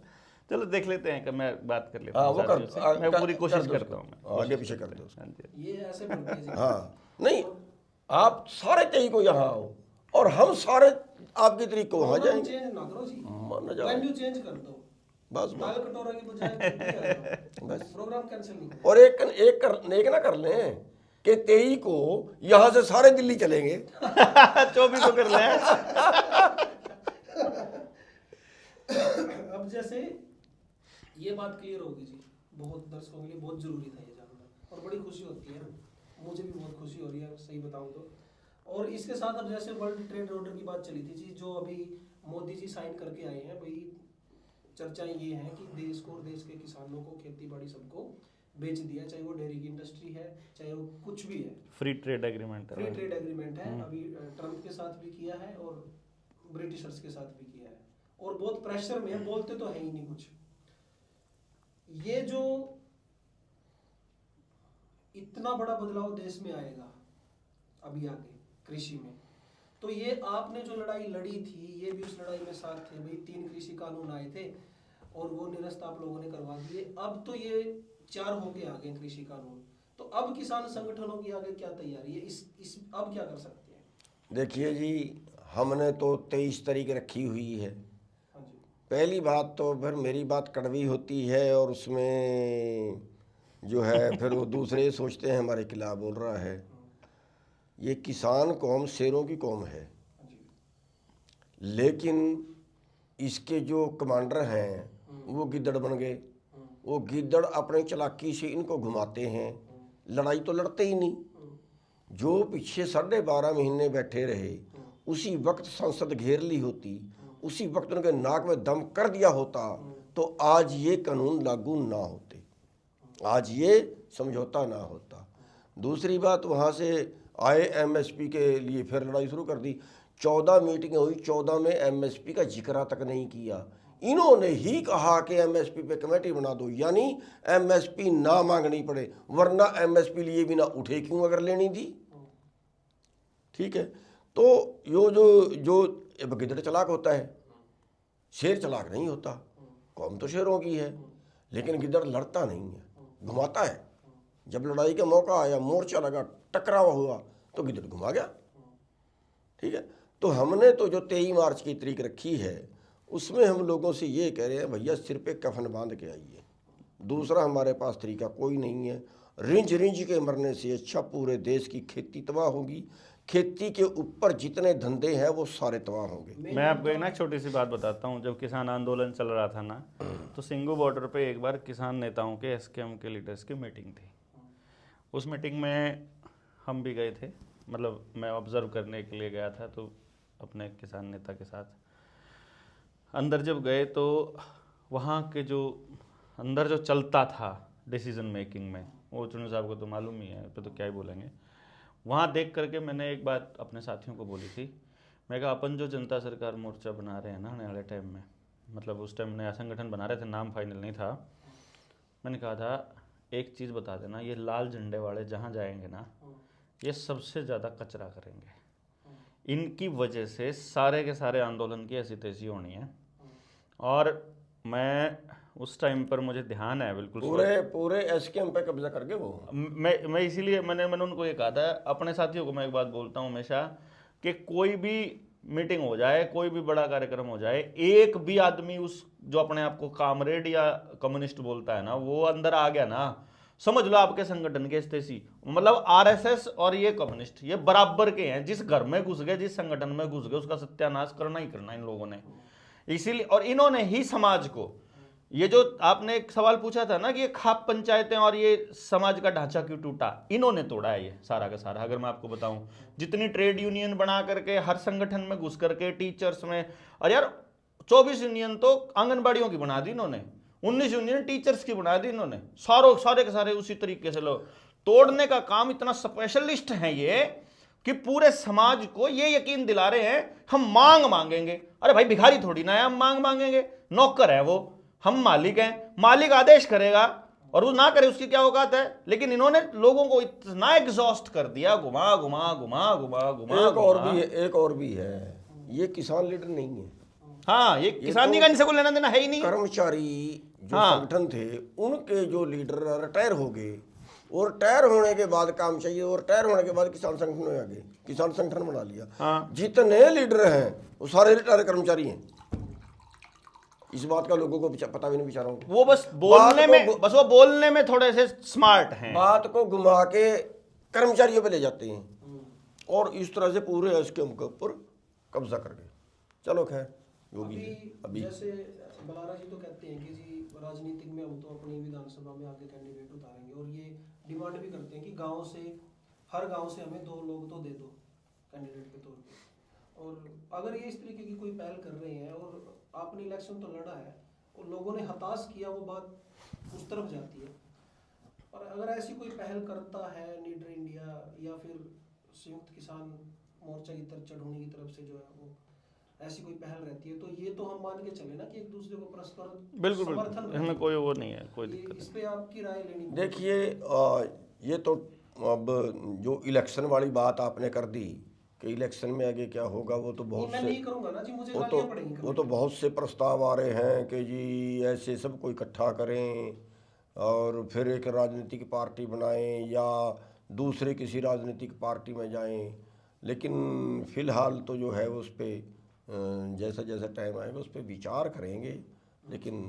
चलो देख लेते हैं कि मैं बात कर लेता हाँ, हूँ वो साथियों से। मैं पूरी कोशिश दो करता हूँ मैं। आगे पीछे कर दो। हाँ जी। ये ऐसे बनती है जी। हाँ, नहीं आप सारे 23 को यहाँ आओ और हम सारे आपकी तरीक को वहाँ प्रोग्राम जाएंगे। चेंज ना करो जी, मान जाओ, वेन्यू चेंज कर दो। बस दाल बस कटोरा की बजाय बस। प्रोग्राम कैंसिल नहीं करो। और एक ना कर लें कि 23 को यहाँ से सारे दिल्ली चलेंगे। 24 को कर लें। अब जैसे ये बात क्लियर होगी जी, बहुत दर्शकों के लिए बहुत जरूरी था ये जानना, और बड़ी खुशी होती है, मुझे भी बहुत खुशी हो रही है सही बताऊं तो। और इसके साथ अब जैसे वर्ल्ड ट्रेड ऑर्डर की बात चली थी जी, जो अभी मोदी जी साइन करके आए हैं, भाई चर्चाएं ये हैं कि देश को और देश के किसानों को, खेती बाड़ी सबको बेच दिया, चाहे वो डेयरी की इंडस्ट्री है, चाहे वो कुछ भी है। Free trade agreement free trade agreement है, अभी ट्रम्प के साथ भी किया है और ब्रिटिशर्स के साथ भी किया है, और बहुत प्रेशर में है, बोलते तो है ही नहीं कुछ। ये जो इतना बड़ा बदलाव देश में आएगा अभी आगे कृषि में, तो ये आपने जो लड़ाई लड़ी थी, ये भी उस लड़ाई में साथ थे भाई। 3 कृषि कानून आए थे और वो निरस्त आप लोगों ने करवा दिए। अब तो ये 4 होके आ गए कृषि कानून, तो अब किसान संगठनों की आगे क्या तैयारी है, इस अब क्या कर सकते हैं? देखिए जी, हमने तो 23 तारीख रखी हुई है। हाँ जी। पहली बात तो फिर मेरी बात कड़वी होती है और उसमें जो है फिर वो दूसरे सोचते हैं हमारे खिलाफ बोल रहा है। ये किसान कौम शेरों की कौम है, हाँ जी। लेकिन इसके जो कमांडर हैं वो गिद्दड़ बन गए। वो गिद्दड़ अपने चालाकी से इनको घुमाते हैं, लड़ाई तो लड़ते ही नहीं। जो पीछे 12.5 महीने बैठे रहे, उसी वक्त संसद घेर ली होती, उसी वक्त उनके नाक में दम कर दिया होता, तो आज ये कानून लागू ना होते, आज ये समझौता ना होता। दूसरी बात, वहाँ से आए एमएसपी के लिए फिर लड़ाई शुरू कर दी। 14 मीटिंगें हुई, 14 में एमएसपी का जिक्र तक नहीं किया। इन्होंने ही कहा कि एमएसपी पे कमेटी बना दो, यानी एमएसपी ना मांगनी पड़े, वरना एमएसपी लिए बिना उठे क्यों अगर लेनी थी। ठीक है, तो यो जो जो अब गिद्दड़ चालाक होता है, शेर चालाक नहीं होता। कौम तो शेरों की है, लेकिन गिद्दड़ लड़ता नहीं है, घुमाता है। जब लड़ाई का मौका आया, मोर्चा लगा, टकराव हुआ, तो गिद्दड़ घुमा गया। ठीक है, तो हमने तो जो 23 मार्च की तारीख रखी है, उसमें हम लोगों से ये कह रहे हैं भैया सिर पे कफन बांध के आइए। दूसरा हमारे पास तरीका कोई नहीं है। रिंज रिंज के मरने से अच्छा पूरे देश की खेती तबाह होगी। खेती के ऊपर जितने धंधे हैं वो सारे तबाह होंगे। मैं आपको एक ना छोटी सी बात बताता हूँ। जब किसान आंदोलन चल रहा था ना, तो सिंगू बॉर्डर पे एक बार किसान नेताओं के एसकेएम के लीडर्स की मीटिंग थी। उस मीटिंग में हम भी गए थे, मतलब मैं ऑब्जर्व करने के लिए गया था। तो अपने किसान नेता के साथ अंदर जब गए, तो वहाँ के जो अंदर जो चलता था डिसीजन मेकिंग में, वो चुनू साहब को तो मालूम ही है, तो क्या ही बोलेंगे। वहाँ देख करके मैंने एक बात अपने साथियों को बोली थी। मैं कहा अपन जो जनता सरकार मोर्चा बना रहे हैं ना आने वाले टाइम में, मतलब उस टाइम नया संगठन बना रहे थे, नाम फाइनल नहीं था। मैंने कहा था एक चीज़ बता देना, ये लाल झंडे वाले जहाँ जाएंगे ना, ये सबसे ज़्यादा कचरा करेंगे। इनकी वजह से सारे के सारे आंदोलन की ऐसी तैसी होनी है। और मैं उस टाइम पर मुझे ध्यान है बिल्कुल, पूरे एसकेएम पे कब्जा करके वो मैं इसीलिए मैंने उनको ये कहा था। अपने साथियों को मैं एक बात बोलता हूँ हमेशा कि कोई भी मीटिंग हो जाए, कोई भी बड़ा कार्यक्रम हो जाए, एक भी आदमी उस जो अपने आप को कामरेड या कम्युनिस्ट बोलता है ना, वो अंदर आ गया ना, समझ लो आपके संगठन के स्थिति, मतलब आरएसएस और ये कम्युनिस्ट ये बराबर के हैं। जिस घर में घुस गए, जिस संगठन में घुस गए, उसका सत्यानाश करना ही करना इन लोगों ने। इसीलिए, और इन्होंने ही समाज को, ये जो आपने एक सवाल पूछा था ना कि ये खाप पंचायतें और ये समाज का ढांचा क्यों टूटा, इन्होंने तोड़ा है ये सारा का सारा। अगर मैं आपको बताऊं, जितनी ट्रेड यूनियन बना करके हर संगठन में घुस करके, टीचर्स में, और यार 24 यूनियन तो आंगनबाड़ियों की बना दी इन्होंने, 19 यूनियन टीचर्स की बना दी इन्होंने, सारे के सारे उसी तरीके से लोग तोड़ने का काम। इतना स्पेशलिस्ट है ये कि पूरे समाज को ये यकीन दिला रहे हैं हम मांग मांगेंगे। अरे भाई भिखारी थोड़ी ना है हम मांग मांगेंगे, नौकर है वो, हम मालिक हैं, मालिक आदेश करेगा और वो ना करे उसकी क्या औकात है। लेकिन इन्होंने लोगों को इतना एग्जॉस्ट कर दिया, घुमा घुमा घुमा घुमा घुमा। एक और भी है, ये किसान लीडर नहीं है। हाँ, ये किसानी का इनसे कोई लेना देना है ही नहीं। कर्मचारी जो संगठन थे, उनके जो लीडर रिटायर हो गए, और रिटायर होने के बाद काम चाहिए, और रिटायर होने के बाद किसान संगठन में आ गए, किसान संगठन बना लिया। हाँ। जितने लीडर हैं वो सारे रिटायर कर्मचारी हैं। इस बात का लोगों को पता भी नहीं बेचारों को। वो बस बोलने में थोड़े से स्मार्ट हैं, बात को घुमा के कर्मचारियों पे ले जाते हैं, और इस तरह से पूरे एसकेएम के ऊपर कब्जा कर गए। चलो खैर, जो भी है। अभी जैसे बलारा जी तो कहते हैं कि जी राजनीतिक में हम तो अपनी विधानसभा में आगे कैंडिडेट उतारेंगे, और ये डिमांड भी करते हैं कि गांव से, हर गांव से हमें 2 लोग तो दे दो कैंडिडेट के तौर पे। और अगर ये इस तरीके की कोई पहल कर रहे हैं, और आपने इलेक्शन तो लड़ा है और लोगों ने हताश किया, वो बात उस तरफ जाती है। और अगर ऐसी कोई पहल करता है लीडर इंडिया या फिर संयुक्त किसान मोर्चा की तरफ, चढ़ोनी की तरफ से जो है वो ऐसी कोई पहल रहती है, तो ये तो हम मान के चले ना कि एक दूसरे को परस्पर बिल्कुल समर्थन इसमें कोई वो नहीं है, कोई दिक्कत इस पे आपकी राय लेनी। देखिए, ये तो अब जो इलेक्शन वाली बात आपने कर दी कि इलेक्शन में आगे क्या होगा, वो तो बहुत मैं से, नहीं करूंगा ना जी, मुझे वो गालियां पड़ेंगी। वो तो बहुत से प्रस्ताव आ रहे हैं कि जी ऐसे सबको इकट्ठा करें और फिर एक राजनीतिक पार्टी बनाएं या दूसरे किसी राजनीतिक पार्टी में जाएं। लेकिन फ़िलहाल तो जो है उस पर जैसा जैसा टाइम आएगा उस पर विचार करेंगे। लेकिन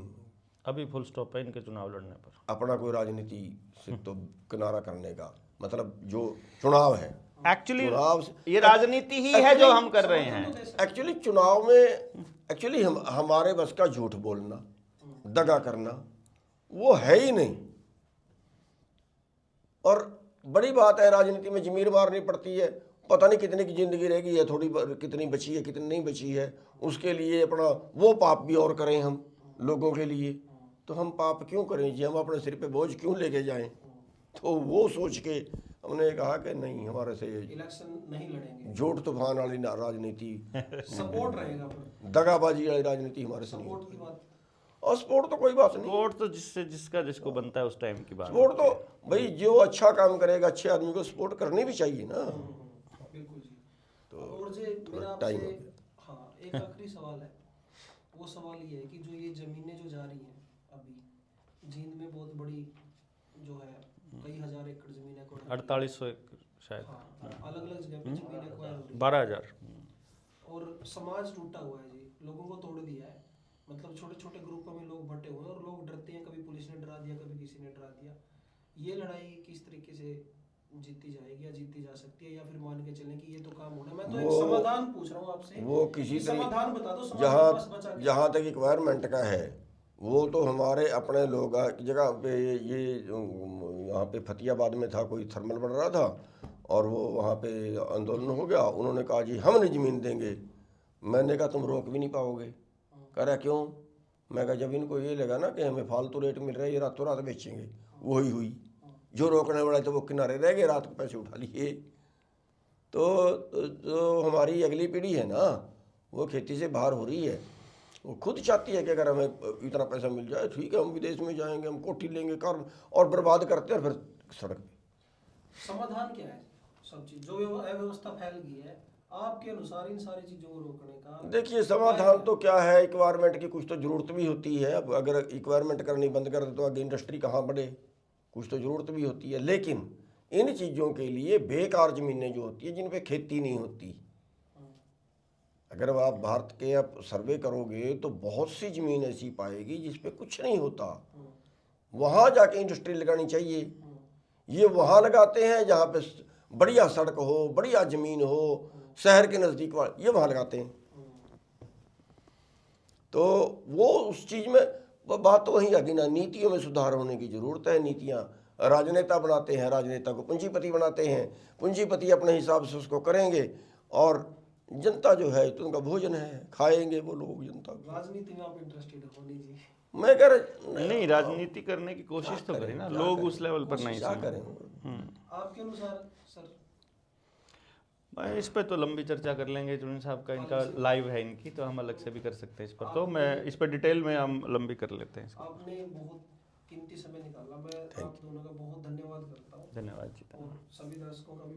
अभी फुल स्टॉप है इनके चुनाव लड़ने पर। अपना कोई राजनीति से तो किनारा करने का मतलब जो चुनाव है, एक्चुअली चुनाव ये राजनीति ही है जो हम कर रहे हैं। एक्चुअली चुनाव में एक्चुअली हमारे बस का झूठ बोलना, दगा करना वो है ही नहीं। और बड़ी बात है, राजनीति में जमीर मारनी पड़ती है, पता नहीं कितने की जिंदगी रहेगी या थोड़ी कितनी बची है कितनी नहीं बची है, उसके लिए अपना वो पाप भी और करें हम लोगों के लिए। तो हम पाप क्यों करें जी, हम अपने सिर पे बोझ क्यों लेके जाएं। तो वो सोच के हमने कहा कि नहीं, हमारे से ये इलेक्शन नहीं लड़ेंगे, झूठ तूफान वाली राजनीति, सपोर्ट रहेगा, पर दगाबाजी वाली राजनीति हमारे से नहीं सपोर्ट होती। की बात। और सपोर्ट तो कोई बात नहीं, वोट तो जिसका जिसको बनता है उस टाइम की बात सपोर्ट होती तो भाई जो अच्छा काम करेगा, अच्छे आदमी को सपोर्ट करनी भी चाहिए ना। बिल्कुल जी। तो और जे मेरा टाइम आपसे हो गया। हाँ एक आखिरी सवाल है, वो सवाल ये है कि जो ये जमीनें जो जा रही हैं अभी जींद में, बहुत बड़ी जो है कई हजार एकड़ जमीन है, 4800 एकड़ शायद, हाँ अलग अलग जगह पे जमीन एक्वायर हो रही है 12,000। और समाज टूटा हुआ है जी, लोगों को तोड़ दिया है, मतलब छोटे छोटे ग्रुपों में लोग बटे हुए हैं और लोग डरते हैं, कभी पुलिस ने डरा दिया, कभी किसी ने डरा दिया। ये लड़ाई किस तरीके से जीती जाएगी या जीती जा सकती है, या फिर मान के चलें कि ये तो काम होना है? मैं तो एक समाधान पूछ रहा हूँ आपसे, वो किसी कि समाधान बता दो, समाज जहाँ के पास बचा क्या? जहाँ तक रिक्वायरमेंट का है, वो तो हमारे अपने लोग की जगह पे ये यहाँ पे फतेहाबाद में था, कोई थर्मल बन रहा था और वो वहाँ पे आंदोलन हो गया, उन्होंने कहा जी हम नहीं ज़मीन देंगे। मैंने कहा तुम रोक भी नहीं पाओगे। कह रहा क्यों? मैं कहा जब इनको ये लगा ना कि हमें फालतू रेट मिल रहा है, ये रातों रात बेचेंगे। वही हुई, जो रोकने वाले थे वो किनारे रह गए, रात को पैसे उठा लिए। तो हमारी अगली पीढ़ी है ना, वो खेती से बाहर हो रही है, वो खुद चाहती है कि अगर हमें इतना पैसा मिल जाए ठीक है, हम विदेश में जाएंगे, हम कोठी लेंगे, कर और बर्बाद करते हैं फिर सड़क पे। समाधान क्या है? सब चीज जो अव्यवस्था फैल गई है, आपके अनुसार इन सारी चीजों को रोकने का देखिए समाधान तो क्या है, रिक्वायरमेंट की कुछ तो ज़रूरत भी होती है। अब अगर रिक्वायरमेंट करनी बंद कर दे तो आगे इंडस्ट्री कहाँ बढ़े, कुछ तो ज़रूरत भी होती है। लेकिन इन चीज़ों के लिए बेकार ज़मीनें जो होती है, जिन पे खेती नहीं होती, अगर आप भारत के आप सर्वे करोगे तो बहुत सी ज़मीन ऐसी पाएगी जिस पे कुछ नहीं होता। वहाँ जाके इंडस्ट्री लगानी चाहिए। ये वहाँ लगाते हैं जहाँ पे बढ़िया सड़क हो, बढ़िया ज़मीन हो, शहर के नज़दीक, ये वहाँ लगाते हैं। तो वो उस चीज़ में वो बात तो वहीं आ गई ना, नीतियों में सुधार होने की ज़रूरत है। नीतियाँ राजनेता बनाते हैं, राजनेता को पूंजीपति बनाते हैं, पूंजीपति अपने हिसाब से उसको करेंगे और जनता जो है तो उनका भोजन है, खाएंगे वो लोग जनता। राजनीति में आप इंटरेस्टेड हो नहीं जी? मैं कह रहा नहीं, राजनीति करने की कोशिश तो करें ना, लोग उस लेवल पर नहीं क्या समझ। करें। आपके अनुसार सर? मैं इस पे तो लंबी चर्चा कर लेंगे, चुनी साहब का इनका लाइव है इनकी, तो हम अलग से भी कर सकते हैं इस पर, तो मैं इस पर डिटेल में हम लंबी कर लेते हैं। आपने बहुत कीमती समय निकाला, मैं आप दोनों का बहुत धन्यवाद करता हूँ। धन्यवाद जी। और सभी दर्शकों का भी